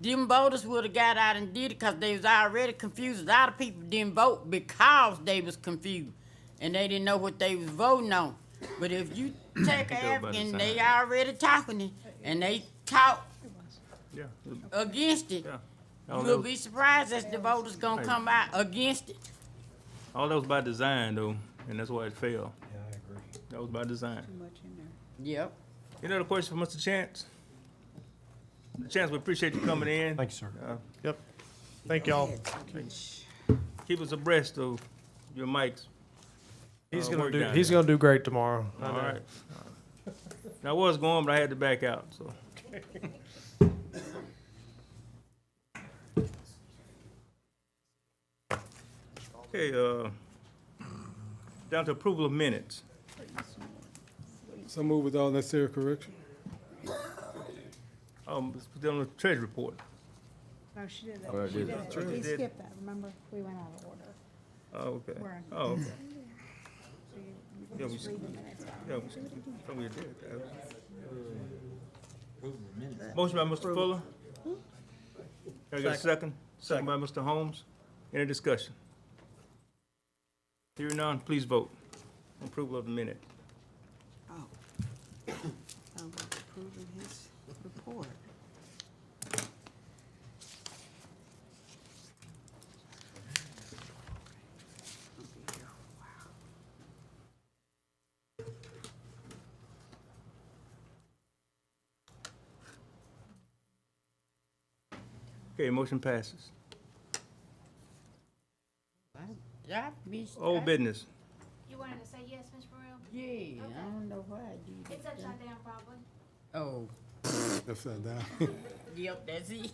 them voters would have got out and did it because they was already confused. A lot of people didn't vote because they was confused and they didn't know what they was voting on. But if you take an African, they already talking it, and they talk Yeah. against it, All you'll those- be surprised that the voters gonna come out against it. All that was by design, though, and that's why it failed. Yeah, I agree. That was by design. Too much in there. Yep. Any other question for Mr. Chance? Mr. Chance, we appreciate you coming in. Thank you, sir. Uh, Yep. Thank y'all. Keep us abreast of your mics. He's work down he's there. gonna do great tomorrow. I All know. right. Now, I was going, but I had to back out, so. Okay, down to approval of minutes. So move with all necessary correction. Let's put that on the treasury report. No, she did Oh, I that. She did did that. that. We Did. skipped that, remember? We went out of order. Oh, okay. We're in- Oh, okay. So Yeah, you we just read the minutes out. Yeah, thought we did that. Motion by Mr. Fuller. Can I get a second? Second by Mr. Holmes. Any discussion? Hearing none, please vote. Approval of the minute. Oh. I was approving his report. I'll be here for a while. Okay, motion passes. Yeah, bitch. Old business. You wanted to say yes, Ms. Burrell? Yeah, I don't know why I do that. It's upside down, probably. Oh, Upside down. yep, that's it.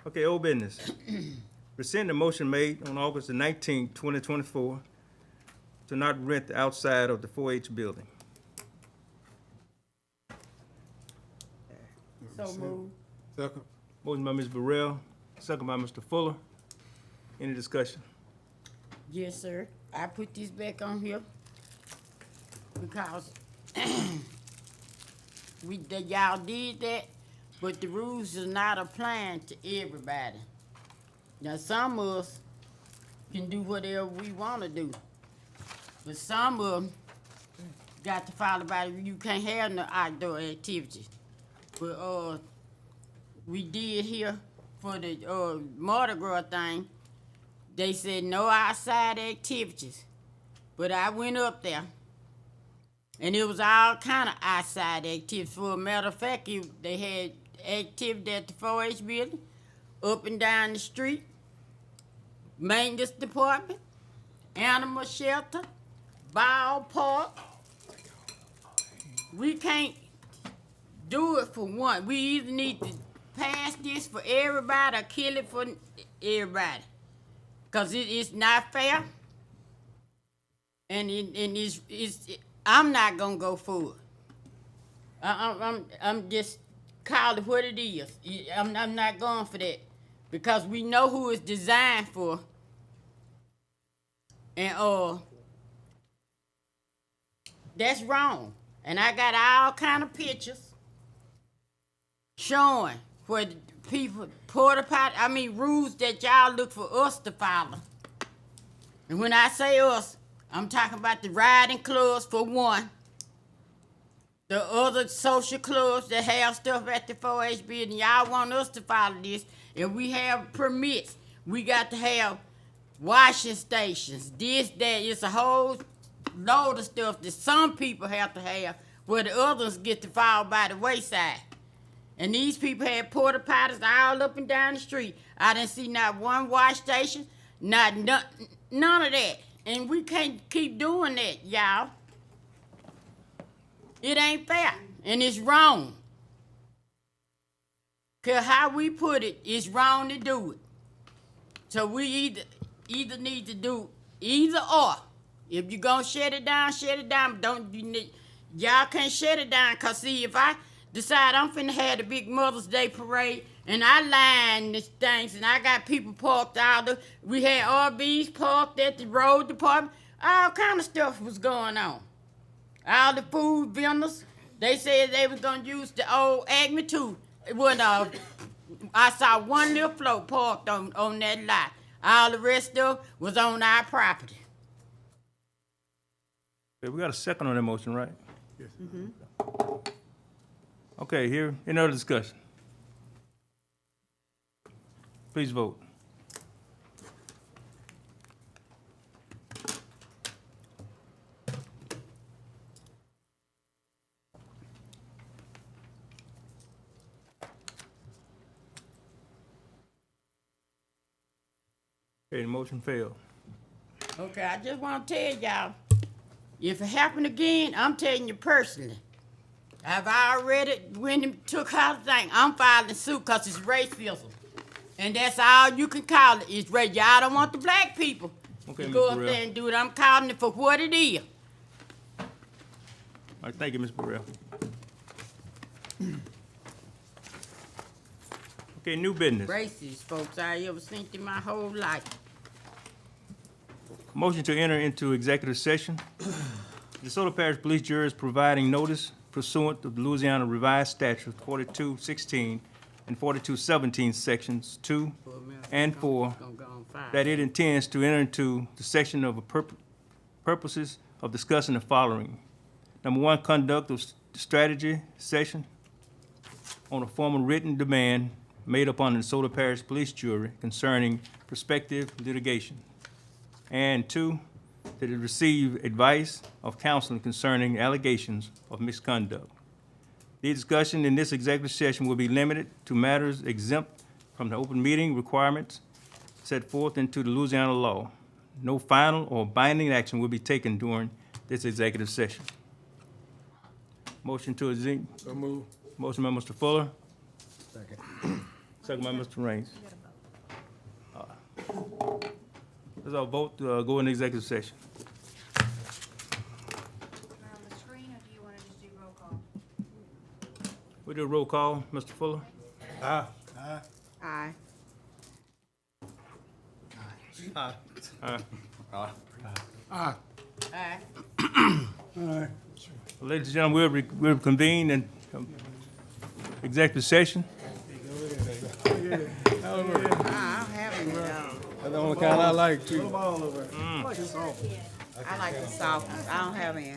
Okay, old business. Rescind the motion made on August the 19th, 2024, to not rent the outside of the 4-H building. So move. Second. Motion by Ms. Burrell, second by Mr. Fuller. Any discussion? Yes, sir. I put this back on here because y'all did that, but the rules is not applying to everybody. Now, some of us can do whatever we want to do, but some of them got to follow by. You can't have no outdoor activities. But we did here for the Mardi Gras thing. They said no outside activities, but I went up there, and it was all kind of outside activities. For a matter of fact, they had activity at the 4-H building, up and down the street, maintenance department, animal shelter, ballpark. We can't do it for one. We either need to pass this for everybody or kill it for everybody. Because it's not fair. And I'm not going to go for it. I'm just call it what it is. I'm not going for that. Because we know who it's designed for. And that's wrong. And I got all kind of pictures showing where the people rules that y'all look for us to follow. And when I say us, I'm talking about the riding clubs for one. The other social clubs that have stuff at the 4-H building, y'all want us to follow this. If we have permits, we got to have washing stations, this, that. It's a whole load of stuff that some people have to have, where the others get to fall by the wayside. And these people had porta potties all up and down the street. I didn't see not one wash station, none of that. And we can't keep doing that, y'all. It ain't fair, and it's wrong. Cause how we put it is wrong to do it. So we either need to do either or. If you gonna shut it down, but y'all can't shut it down. Cause see, if I decide I'm finna have the big Mother's Day parade and I line these things and I got people parked we had RVs parked at the road department, all kind of stuff was going on. All the food vendors, they said they was gonna use the old Acme too. I saw one little float parked on that lot. All the rest of it was on our property. Okay, we got a second on that motion, right? Yes. Okay, here, any other discussion? Please vote. Okay, the motion failed. Okay, I just want to tell y'all, if it happen again, I'm telling you personally, I've already went and took out the thing. I'm filing suit because it's racism. And that's all you can call it. It's race. Y'all don't want the black people Okay, to go Ms. up Burrell. there and do it. I'm calling it for what it is. All right, thank you, Ms. Burrell. Okay, new business. Racist folks I ever seen in my whole life. Motion to enter into executive session. The DeSoto Parish Police Jury is providing notice pursuant to the Louisiana Revised Statutes 4216 and 4217, Sections 2 and 4, that it intends to enter into the section of purposes of discussing the following. Number one, conduct of strategy session on a formal written demand made upon the DeSoto Parish Police Jury concerning prospective litigation. And two, that it receive advice of counseling concerning allegations of misconduct. The discussion in this executive session will be limited to matters exempt from the open meeting requirements set forth into the Louisiana law. No final or binding action will be taken during this executive session. Motion to exec. So move. Motion by Mr. Fuller, Second. second by Mr. Raines. Let's all vote to go into executive session. On the screen, or do you want to just do roll call? We do a roll call, Mr. Fuller. Aye. Aye. Aye. Ladies and gentlemen, we'll convene in executive session. I don't have any of those. That's the only kind I like, too. I like the soft ones. I don't have any.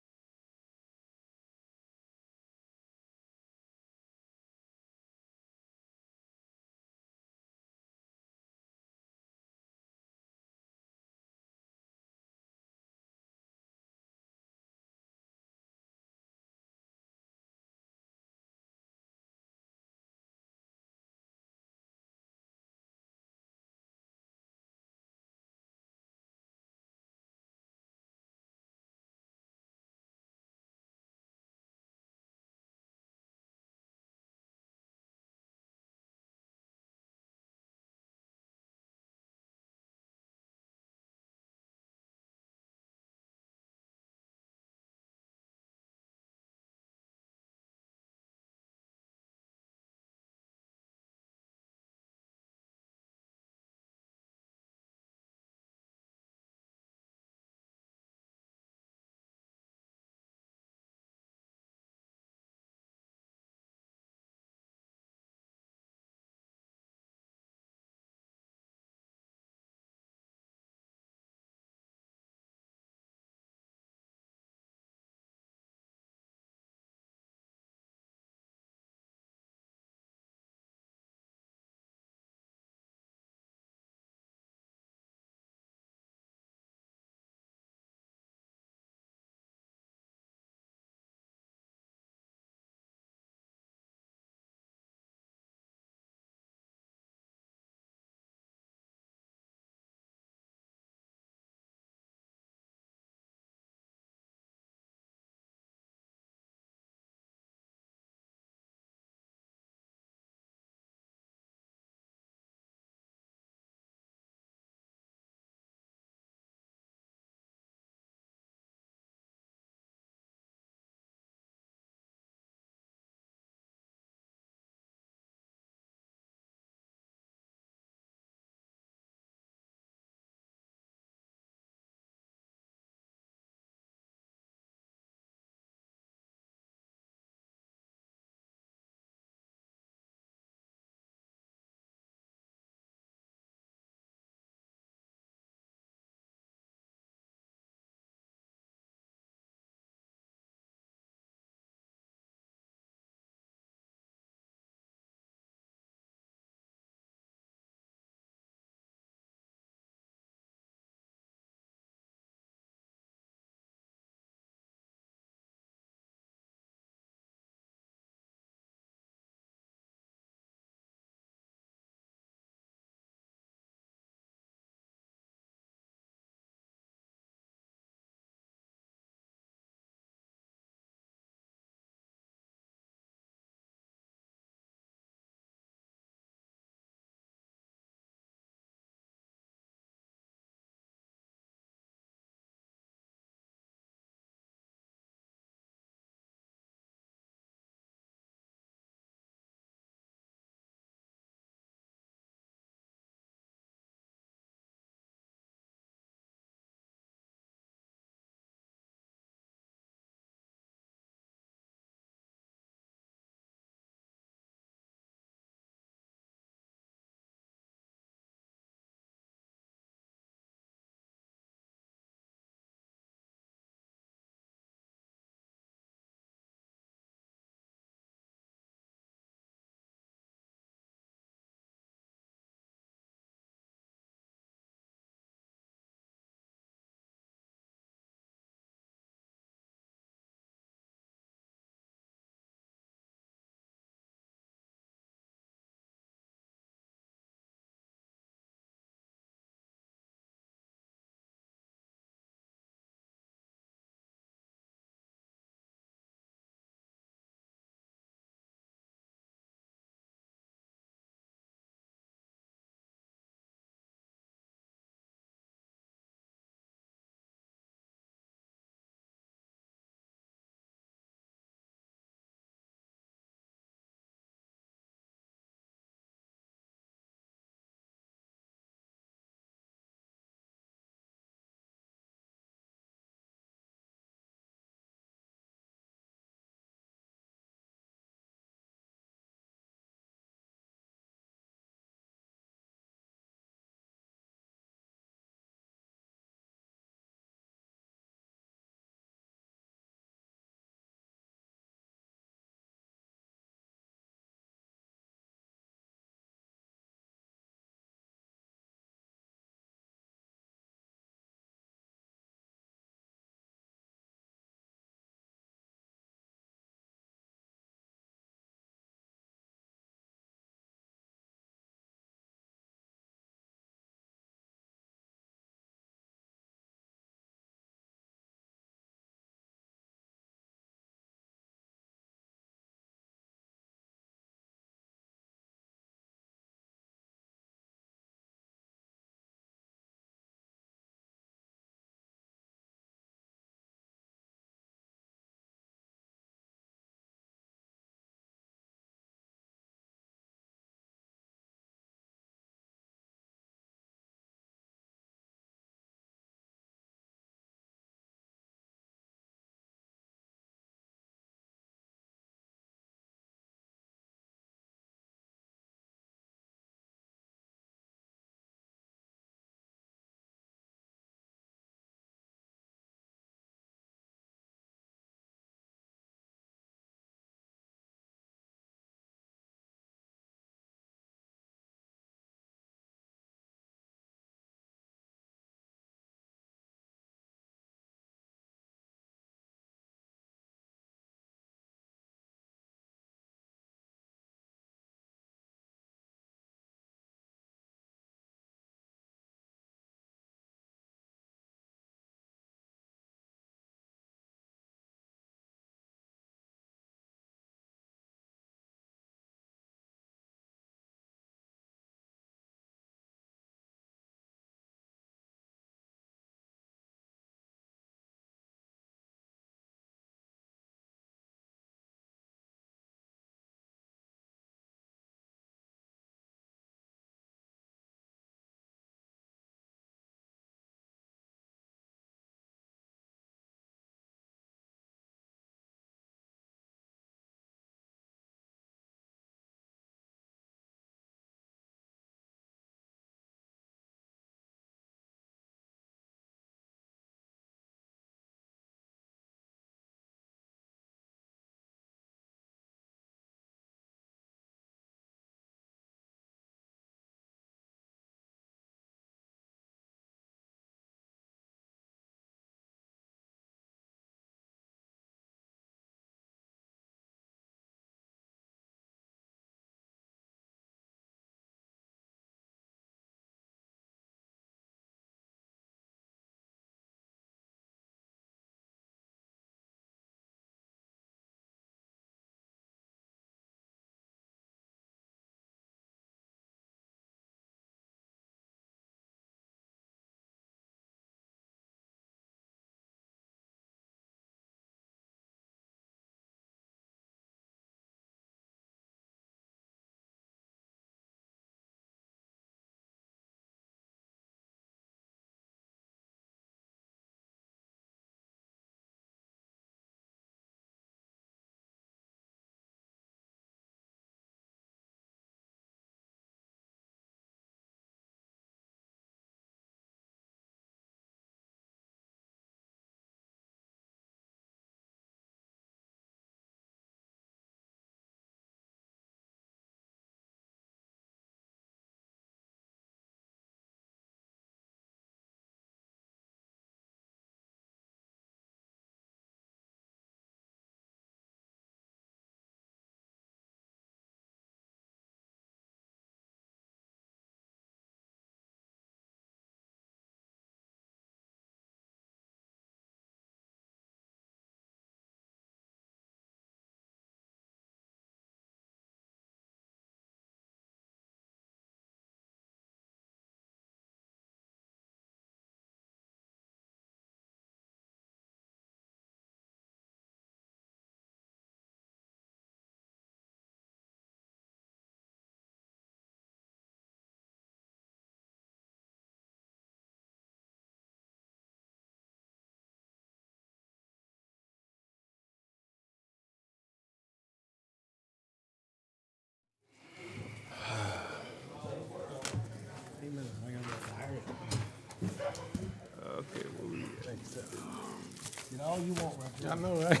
Get all you want right there. I know, right?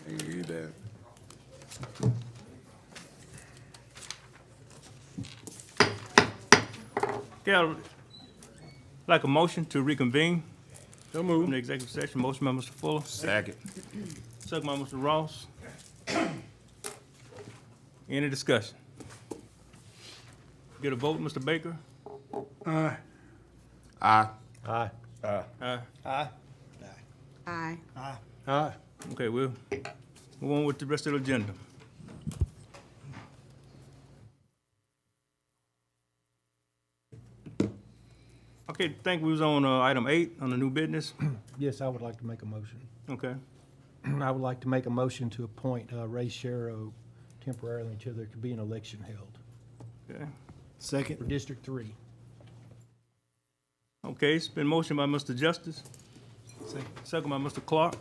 You eat that. Okay, I'd like a motion to reconvene So from move. the executive session. Motion by Mr. Fuller. Second. Second by Mr. Ross. Any discussion? Get a vote, Mr. Baker? Aye. Aye. Aye. Aye. Aye. Aye. Aye. Okay, we'll move on with the rest of the agenda. Okay, I think we was on item 8 on the new business. Yes, I would like to make a motion. Okay, I would like to make a motion to appoint Ray Sharrow temporarily until there could be an election held okay. Second. for District 3. Okay, it's been motioned by Mr. Justice. Second by Mr. Clark.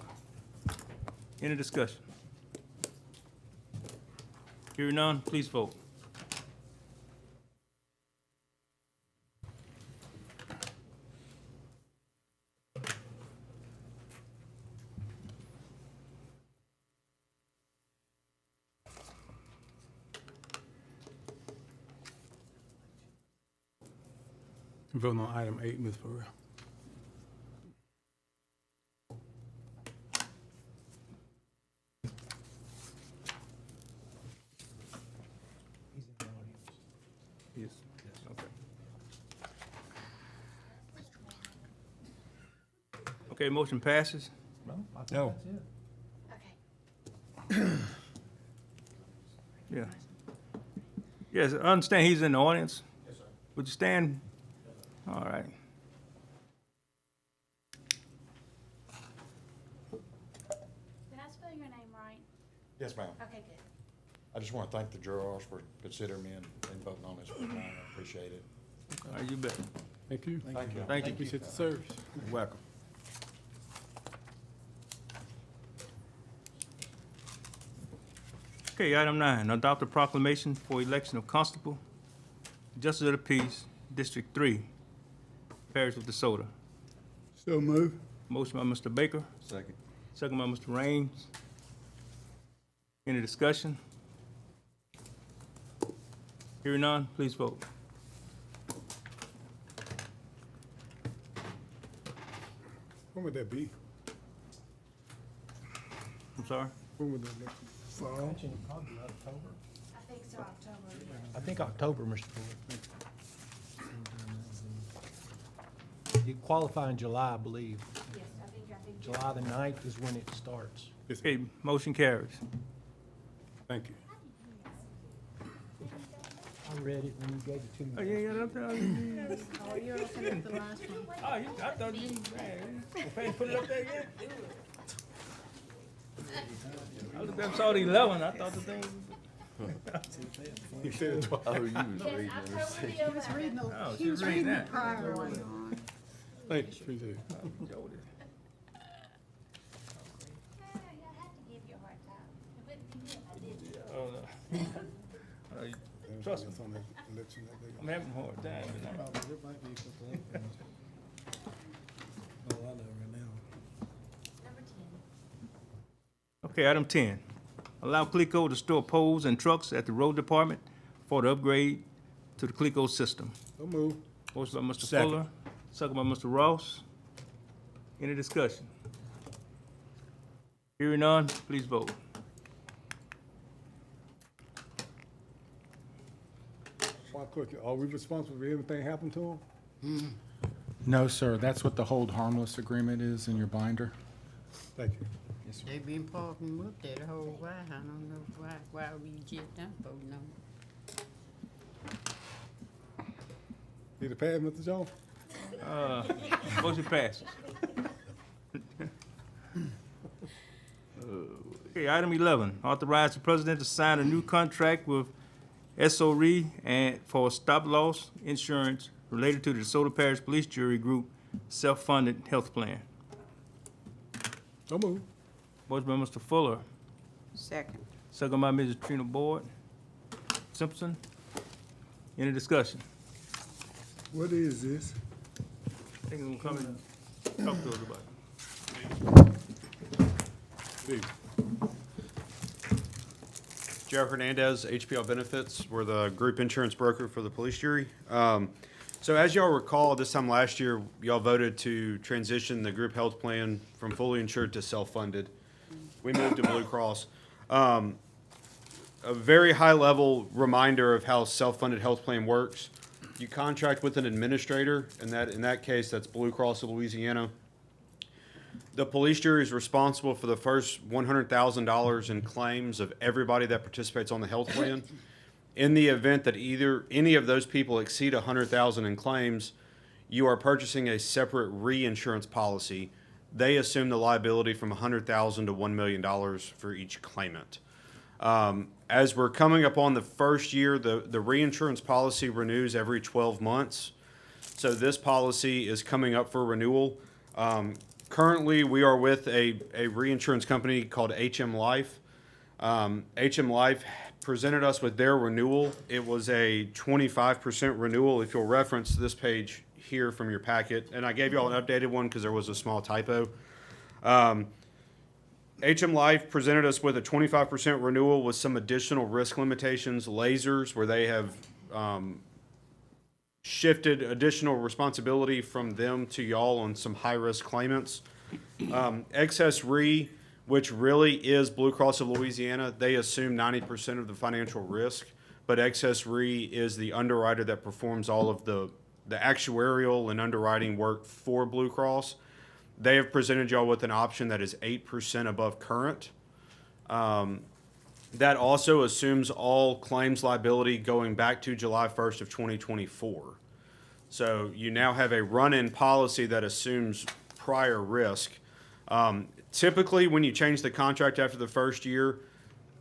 Any discussion? Hearing none, please vote. Voting on item 8, Ms. Farrell. Yes. Okay. Okay, motion passes. No. Yeah. Yes, I understand he's in the audience. Yes, sir. Would you stand? All right. Did I spell your name right? Yes, ma'am. Okay, good. I just want to thank the jurors for considering me and voting on this. I appreciate it. All right, you bet. Thank you. Thank you. Thank you. Appreciate the service. You're welcome. Okay, item 9, adopt a proclamation for election of constable, justice of the peace, District 3, Parish of DeSoto. So move. Motion by Mr. Baker, Second. second by Mr. Raines. Any discussion? Hearing none, please vote. When would that be? I'm sorry? When would that be? Fall? I think so, October, yeah. I think October, Mr. Fuller. You qualify in July, I believe. Yes, I think. July the 9th is when it starts. Okay, motion carries. Thank you. I read it when you gave it to me. Oh, yeah, Oh, you're looking at the last one. Oh, I thought you, man, put it up there yet? I looked up, saw the 11, I thought the thing. You said it twice. Oh, you was reading Yes, it. October the 11th. Oh, she was reading that. Prior one. Thank you, appreciate it. Jody. I had to give you a hard time. It wouldn't be good if I did. Oh, no. Trust me, On that election that day. I'm having a hard time tonight. Oh, I know right now. Number 10. Okay, item 10, allow Clico to store poles and trucks at the road department for the upgrade to the Clico system. So move. Motion by Mr. Second. Fuller, second by Mr. Ross. Any discussion? Hearing none, please vote. One quick, are we responsible for everything happen to them? No, sir. That's what the hold harmless agreement is in your binder. Thank you. They been parking up there the whole while. I don't know why we just not voting on it. Need a pad, Mr. Jones? Motion passes. Okay, item 11, authorize the president to sign a new contract with SORE and for stop-loss insurance related to the DeSoto Parish Police Jury Group self-funded health plan. So move. Motion by Mr. Fuller, Second. second by Mrs. Trina Boyd. Simpson. Any discussion? What is this? I think it's gonna come in. Talk to everybody. Joe Hernandez, HPL Benefits. We're the group insurance broker for the police jury. So as y'all recall, this time last year, y'all voted to transition the group health plan from fully insured to self-funded. We moved to Blue Cross. A very high-level reminder of how self-funded health plan works. You contract with an administrator, and in that case, that's Blue Cross of Louisiana. The police jury is responsible for the first $100,000 in claims of everybody that participates on the health plan. In the event that any of those people exceed $100,000 in claims, you are purchasing a separate reinsurance policy. They assume the liability from $100,000 to $1 million for each claimant. As we're coming up on the first year, the reinsurance policy renews every 12 months. So this policy is coming up for renewal. Currently, we are with a reinsurance company called HM Life. HM Life presented us with their renewal. It was a 25% renewal. If you'll reference this page here from your packet, and I gave you all an updated one because there was a small typo. HM Life presented us with a 25% renewal with some additional risk limitations, lasers, where they have shifted additional responsibility from them to y'all on some high-risk claimants. Excess Re, which really is Blue Cross of Louisiana, they assume 90% of the financial risk, but Excess Re is the underwriter that performs all of the actuarial and underwriting work for Blue Cross. They have presented y'all with an option that is 8% above current. That also assumes all claims liability going back to July 1st of 2024. So you now have a run-in policy that assumes prior risk. Typically, when you change the contract after the first year,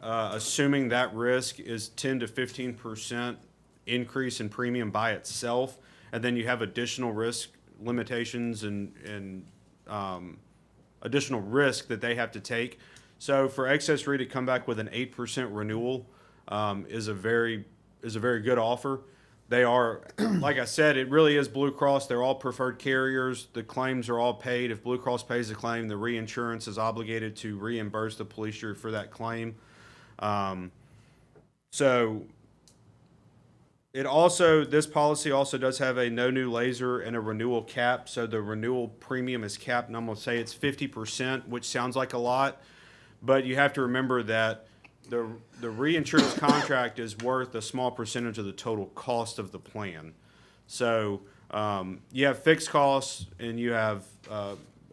assuming that risk is 10 to 15% increase in premium by itself, and then you have additional risk limitations and additional risk that they have to take. So for Excess Re to come back with an 8% renewal is a very good offer. They are, like I said, it really is Blue Cross. They're all preferred carriers. The claims are all paid. If Blue Cross pays a claim, the reinsurance is obligated to reimburse the police jury for that claim. So this policy also does have a no new laser and a renewal cap. So the renewal premium is capped, and I'm going to say it's 50%, which sounds like a lot, but you have to remember that the reinsurance contract is worth a small percentage of the total cost of the plan. So you have fixed costs and you have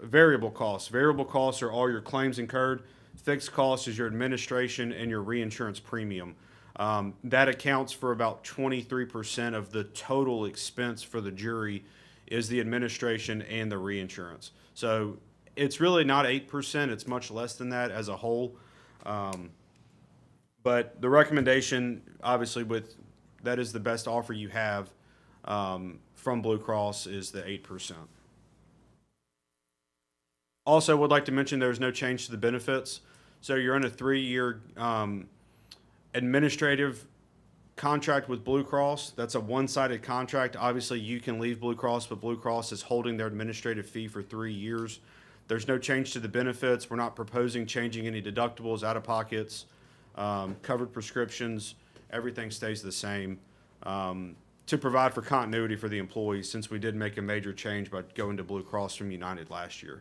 variable costs. Variable costs are all your claims incurred. Fixed costs is your administration and your reinsurance premium. That accounts for about 23% of the total expense for the jury is the administration and the reinsurance. So it's really not 8%. It's much less than that as a whole. But the recommendation, obviously, that is the best offer you have from Blue Cross is the 8%. Also, would like to mention there's no change to the benefits. So you're in a 3-year administrative contract with Blue Cross. That's a one-sided contract. Obviously, you can leave Blue Cross, but Blue Cross is holding their administrative fee for 3 years. There's no change to the benefits. We're not proposing changing any deductibles, out-of-pockets, covered prescriptions. Everything stays the same to provide for continuity for the employees, since we did make a major change by going to Blue Cross from United last year.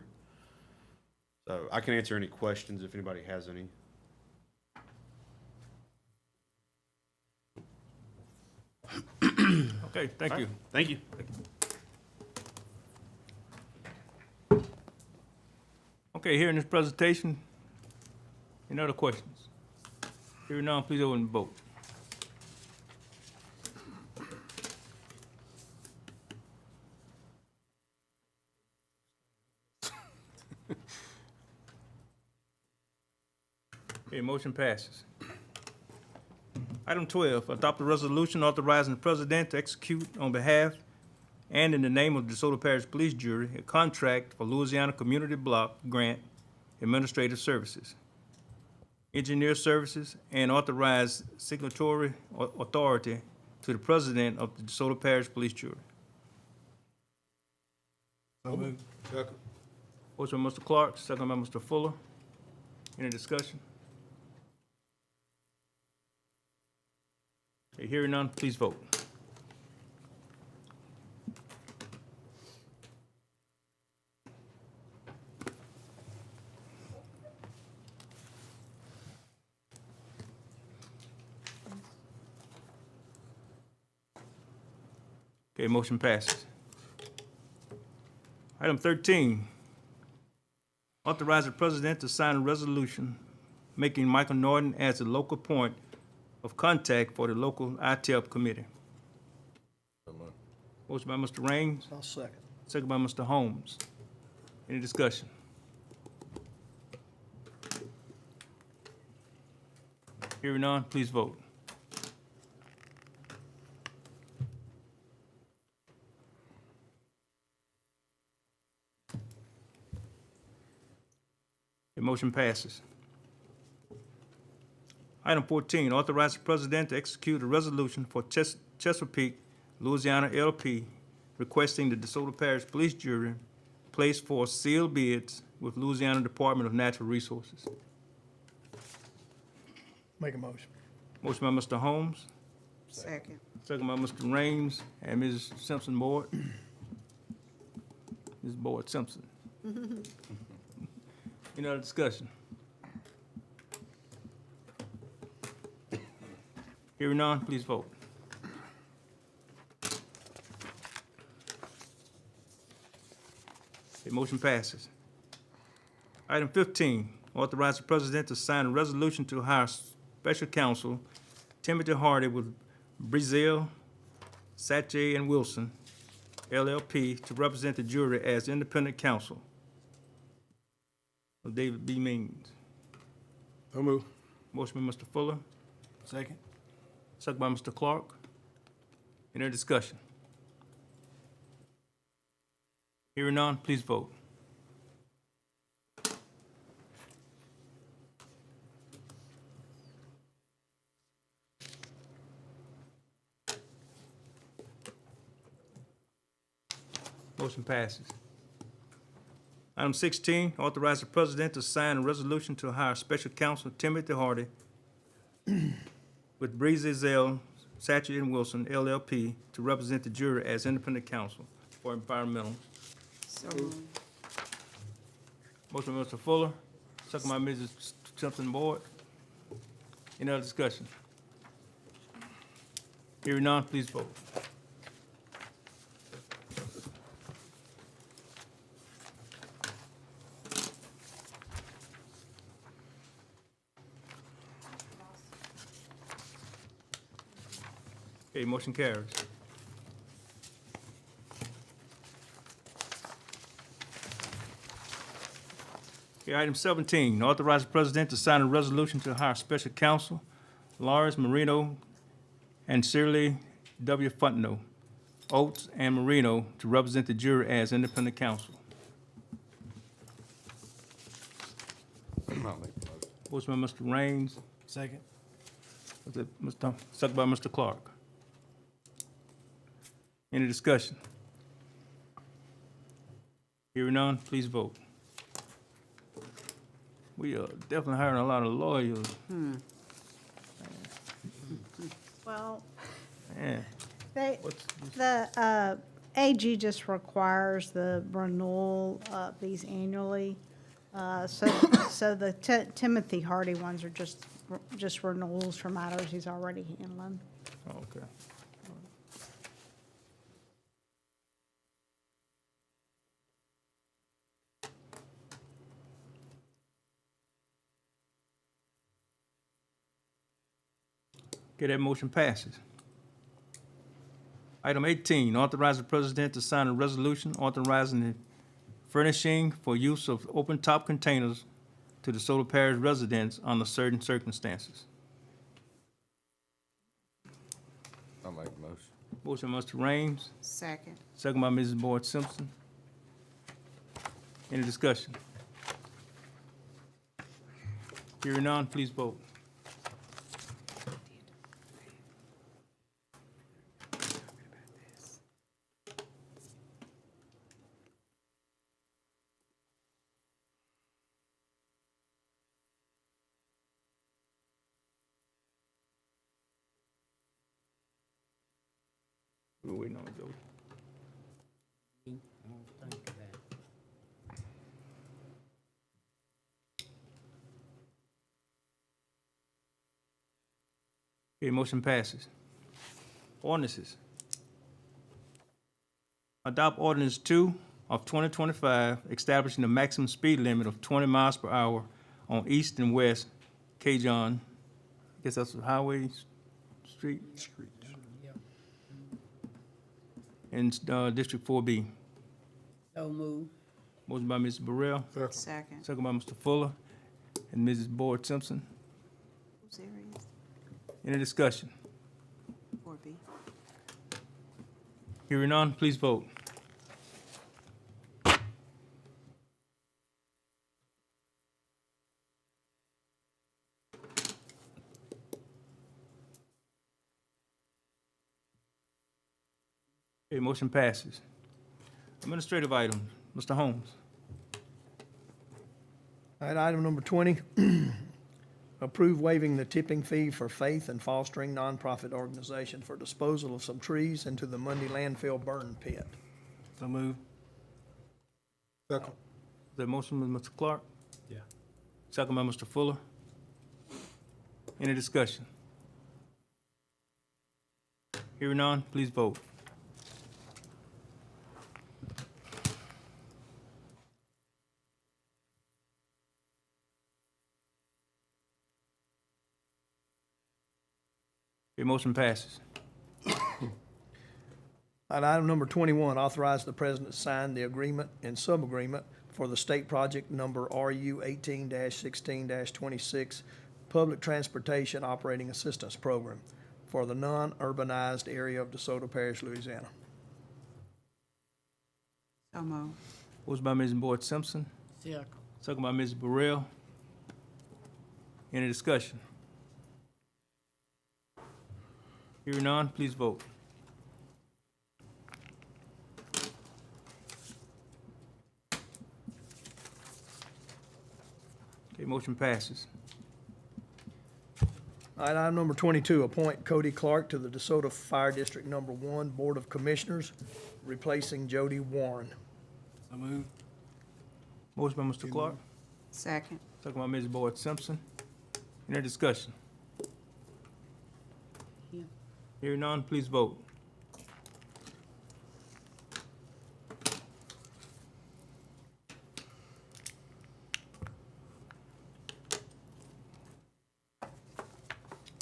So I can answer any questions if anybody has any. Okay, thank you. Thank you. Okay, hearing this presentation, any other questions? Hearing none, please open the vote. Okay, motion passes. Item 12, adopt a resolution authorizing the president to execute on behalf and in the name of the DeSoto Parish Police Jury a contract for Louisiana Community Block Grant Administrative Services, Engineer Services, and authorize signatory authority to the president of the DeSoto Parish Police Jury. So moved. Motion by Mr. Clark, second by Mr. Fuller. Any discussion? Okay, hearing none, please vote. Okay, motion passes. Item 13, authorize the president to sign a resolution making Michael Norton as the local point of contact for the local ITEP committee. Motion by Mr. Raines, I'll second. second by Mr. Holmes. Any discussion? Hearing none, please vote. The motion passes. Item 14, authorize the president to execute a resolution for Chesapeake, Louisiana LP, requesting the DeSoto Parish Police Jury place for sealed bids with Louisiana Department of Natural Resources. Make a motion. Motion by Mr. Holmes, Second. second by Mr. Raines and Mrs. Simpson Board. Ms. Board Simpson. Any other discussion? Hearing none, please vote. The motion passes. Item 15, authorize the president to sign a resolution to hire special counsel Timothy Hardy with Brazil, Satche, and Wilson, LLP, to represent the jury as independent counsel. David B. Means. So move. Motion by Mr. Fuller, Second. second by Mr. Clark. Any discussion? Hearing none, please vote. Motion passes. Item 16, authorize the president to sign a resolution to hire special counsel Timothy Hardy with Breezy Zell, Satcher and Wilson, LLP, to represent the jury as independent counsel for environmental. So moved. Motion by Mr. Fuller, second by Mrs. Simpson Board. Any other discussion? Hearing none, please vote. Okay, motion carries. Okay, item 17, authorize the president to sign a resolution to hire special counsel Lawrence Marino and Shirley W. Fontenot, Oates and Marino, to represent the jury as independent counsel. I'll make the motion. Motion by Mr. Raines, Second. second by Mr. Clark. Any discussion? Hearing none, please vote. We are definitely hiring a lot of lawyers. Well, Man, the AG just requires the renewal of these annually. So the Timothy Hardy ones are just renewals for matters he's already handling. okay. Okay, that motion passes. Item 18, authorize the president to sign a resolution authorizing the furnishing for use of open-top containers to the DeSoto Parish residents under certain circumstances. I'll make the motion. Motion by Mr. Raines, Second. second by Mrs. Boyd Simpson. Any discussion? Hearing none, please vote. we're waiting on Jody. Okay, motion passes. Ordinances. Adopt ordinance 2 of 2025, establishing the maximum speed limit of 20 miles per hour on East and West K-John. I guess that's Highway Street? In District 4B. So move. Motion by Mrs. Burrell. Second. Second by Mr. Fuller and Mrs. Boyd Simpson. Whose area is Any discussion? 4B? Hearing none, please vote. Okay, motion passes. Administrative items, Mr. Holmes. All right, item number 20, approve waiving the tipping fee for Faith and Fostering Nonprofit Organization for disposal of some trees into the Monday landfill burn pit. So move. Second. Is that motion with Mr. Clark? Yeah. Second by Mr. Fuller. Any discussion? Hearing none, please vote. Your motion passes. And item number 21, authorize the president to sign the agreement and sub-agreement for the state project number RU 18-16-26, Public Transportation Operating Assistance Program for the non-urbanized area of DeSoto Parish, Louisiana. So moved. Motion by Ms. Boyd Simpson, Second. second by Ms. Burrell. Any discussion? Hearing none, please vote. Okay, motion passes. All right, item number 22, appoint Cody Clark to the DeSoto Fire District Number 1 Board of Commissioners, replacing Jody Warren. So move. Motion by Mr. Clark, Second. second by Ms. Boyd Simpson. Any discussion? Yeah. Hearing none, please vote.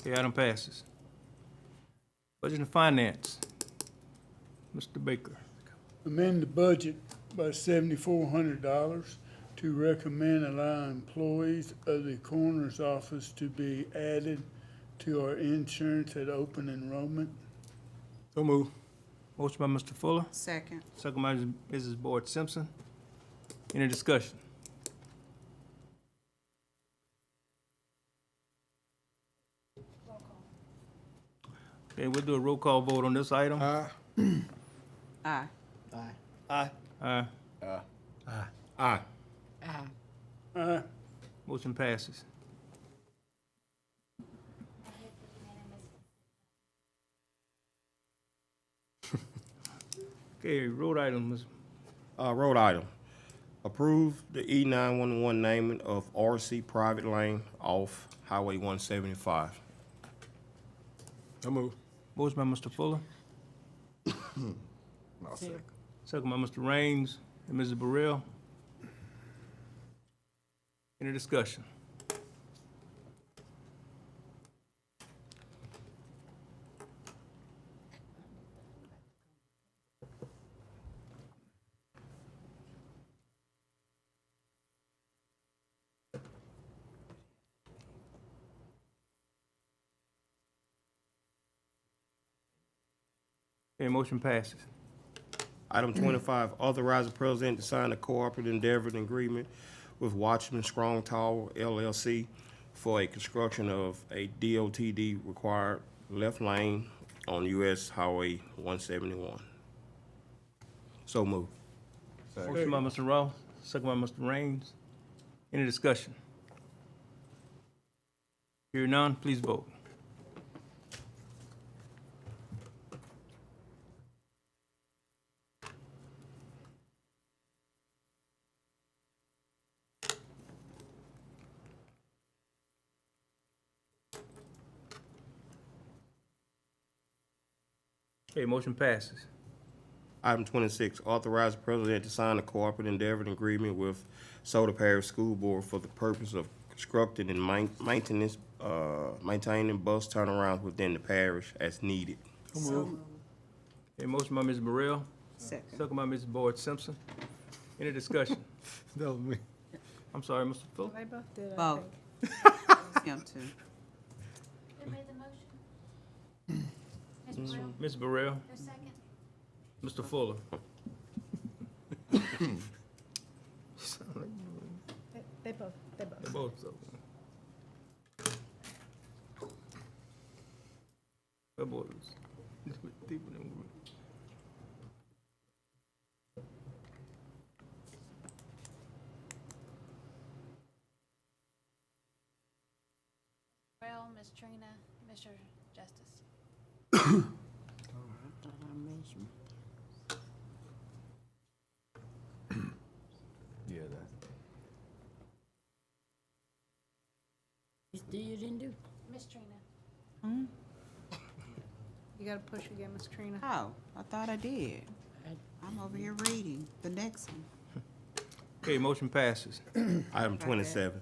Okay, item passes. Budget and Finance, Mr. Baker. Amend the budget by $7,400 to recommend allow employees of the coroner's office to be added to our insurance at open enrollment. So move. Motion by Mr. Fuller, Second. second by Mrs. Boyd Simpson. Any discussion? Okay, we'll do a roll call vote on this item. Aye. Aye. Aye. Aye. Aye. Aye. Motion passes. Okay, road items. Road item, approve the E911 naming of RC Private Lane off Highway 175. So move. Motion by Mr. Fuller, second by Mr. Raines and Mrs. Burrell. Any discussion? Okay, motion passes. Item 25, authorize the president to sign a cooperative endeavor agreement with Watchman Strong Tower LLC for a construction of a DOTD required left lane on US Highway 171. So move. Motion by Mr. Ross, second by Mr. Raines. Any discussion? Hearing none, please vote. Okay, motion passes. Item 26, authorize the president to sign a cooperative endeavor agreement with DeSoto Parish School Board for the purpose of constructing and maintaining bus turnarounds within the parish as needed. Okay, motion by Ms. Burrell, second by Ms. Boyd Simpson. Any discussion? That was me. I'm sorry, Mr. Fuller. They both did, I Both. think. Him too. Who made the motion? Ms. Burrell? Ms. Burrell, Who's second? Mr. Fuller. They both. They both. That boy was deeper than we. Burrell, Ms. Trina, Mr. Justice. Yeah, that. You still didn't do. Ms. Trina. You gotta push again, Ms. Trina. Oh, I thought I did. I'm over here reading the next one. Okay, motion passes. Item 27,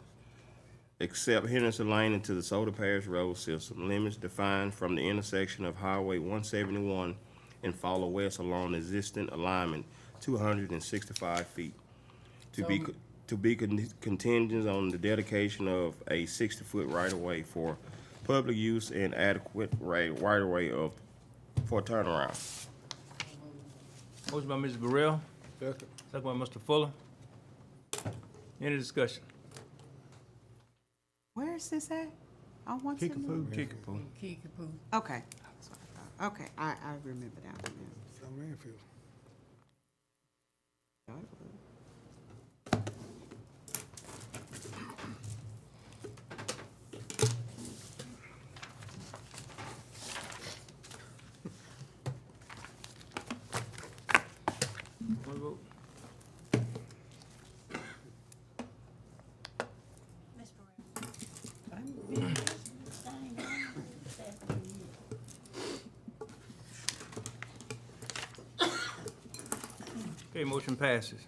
accept Henderson Lane into the DeSoto Parish Road System, limits defined from the intersection of Highway 171 and follow west along existing alignment, 265 feet. To be contingent on the dedication of a 60-foot right-of-way for public use and adequate right-of-way for turnaround. Motion by Ms. Burrell, Second. second by Mr. Fuller. Any discussion? Where is this at? I want to know. Kickapoo. Kickapoo. Okay. That's what I thought. Okay, I remember that one now. South Mansfield. Thought it was. One vote. Ms. Burrell. Okay, motion passes.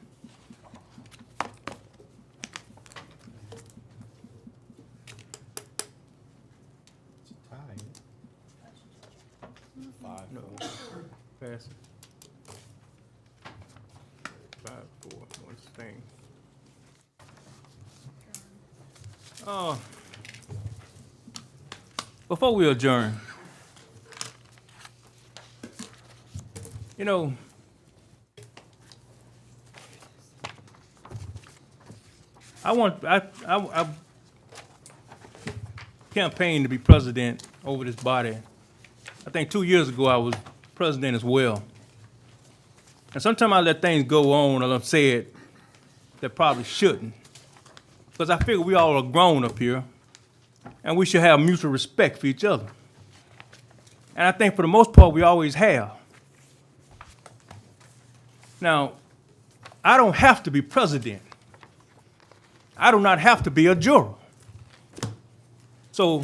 Five. No. Passes. 5-4, one thing. Before we adjourn, you know, I campaigned to be president over this body. I think 2 years ago I was president as well. And sometimes I let things go on or I'm said that probably shouldn't. Because I figure we all are grown up here and we should have mutual respect for each other. And I think for the most part we always have. Now, I don't have to be president. I do not have to be a juror. So,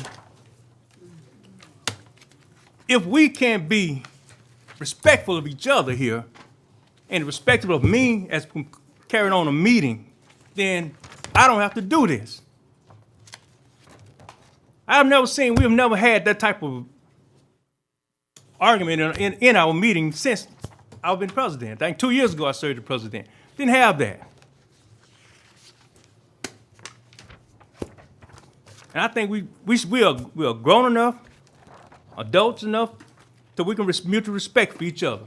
if we can't be respectful of each other here, and respectful of me as carrying on a meeting, then I don't have to do this. we have never had that type of argument in our meeting since I've been president. I think 2 years ago I served as president. Didn't have that. And I think we are grown enough, adults enough, so we can mutual respect for each other.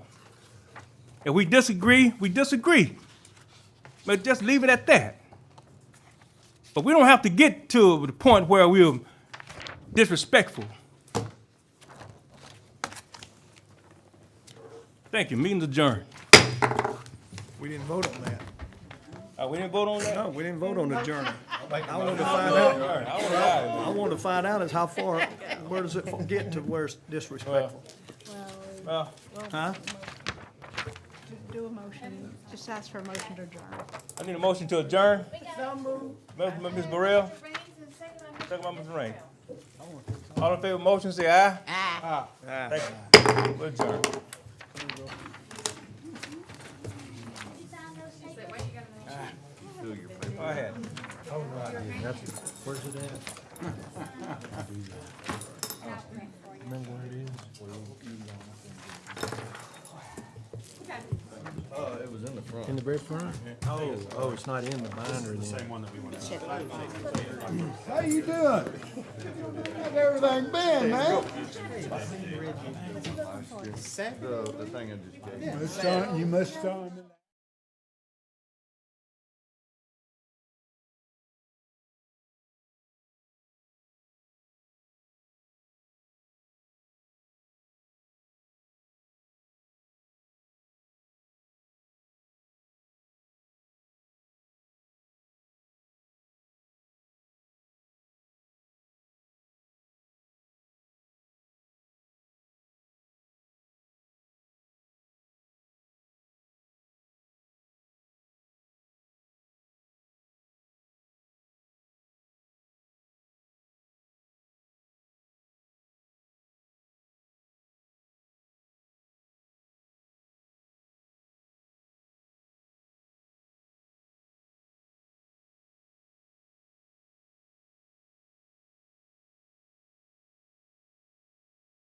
If we disagree, we disagree. But just leave it at that. But we don't have to get to the point where we're disrespectful. Thank you. Meeting's adjourned. We didn't vote on that. We didn't vote on that? No, we didn't vote on the journey. I wanted to find out is how far, where does it get to where it's disrespectful? Well, Huh? Do a motion, just ask for a motion to adjourn. I need a motion to adjourn. So moved. Ms. Burrell? Second by Ms. Rain. All in favor of the motion, say aye. Aye. Thank you. We're adjourned. Go ahead. Oh, right, yeah, that's, where's it at? Remember where it is? It was in the front. In the very front? Oh, it's not in the binder then. Same one that we went out. How you doing? How's everything been, man? The thing I just gave you. You must sign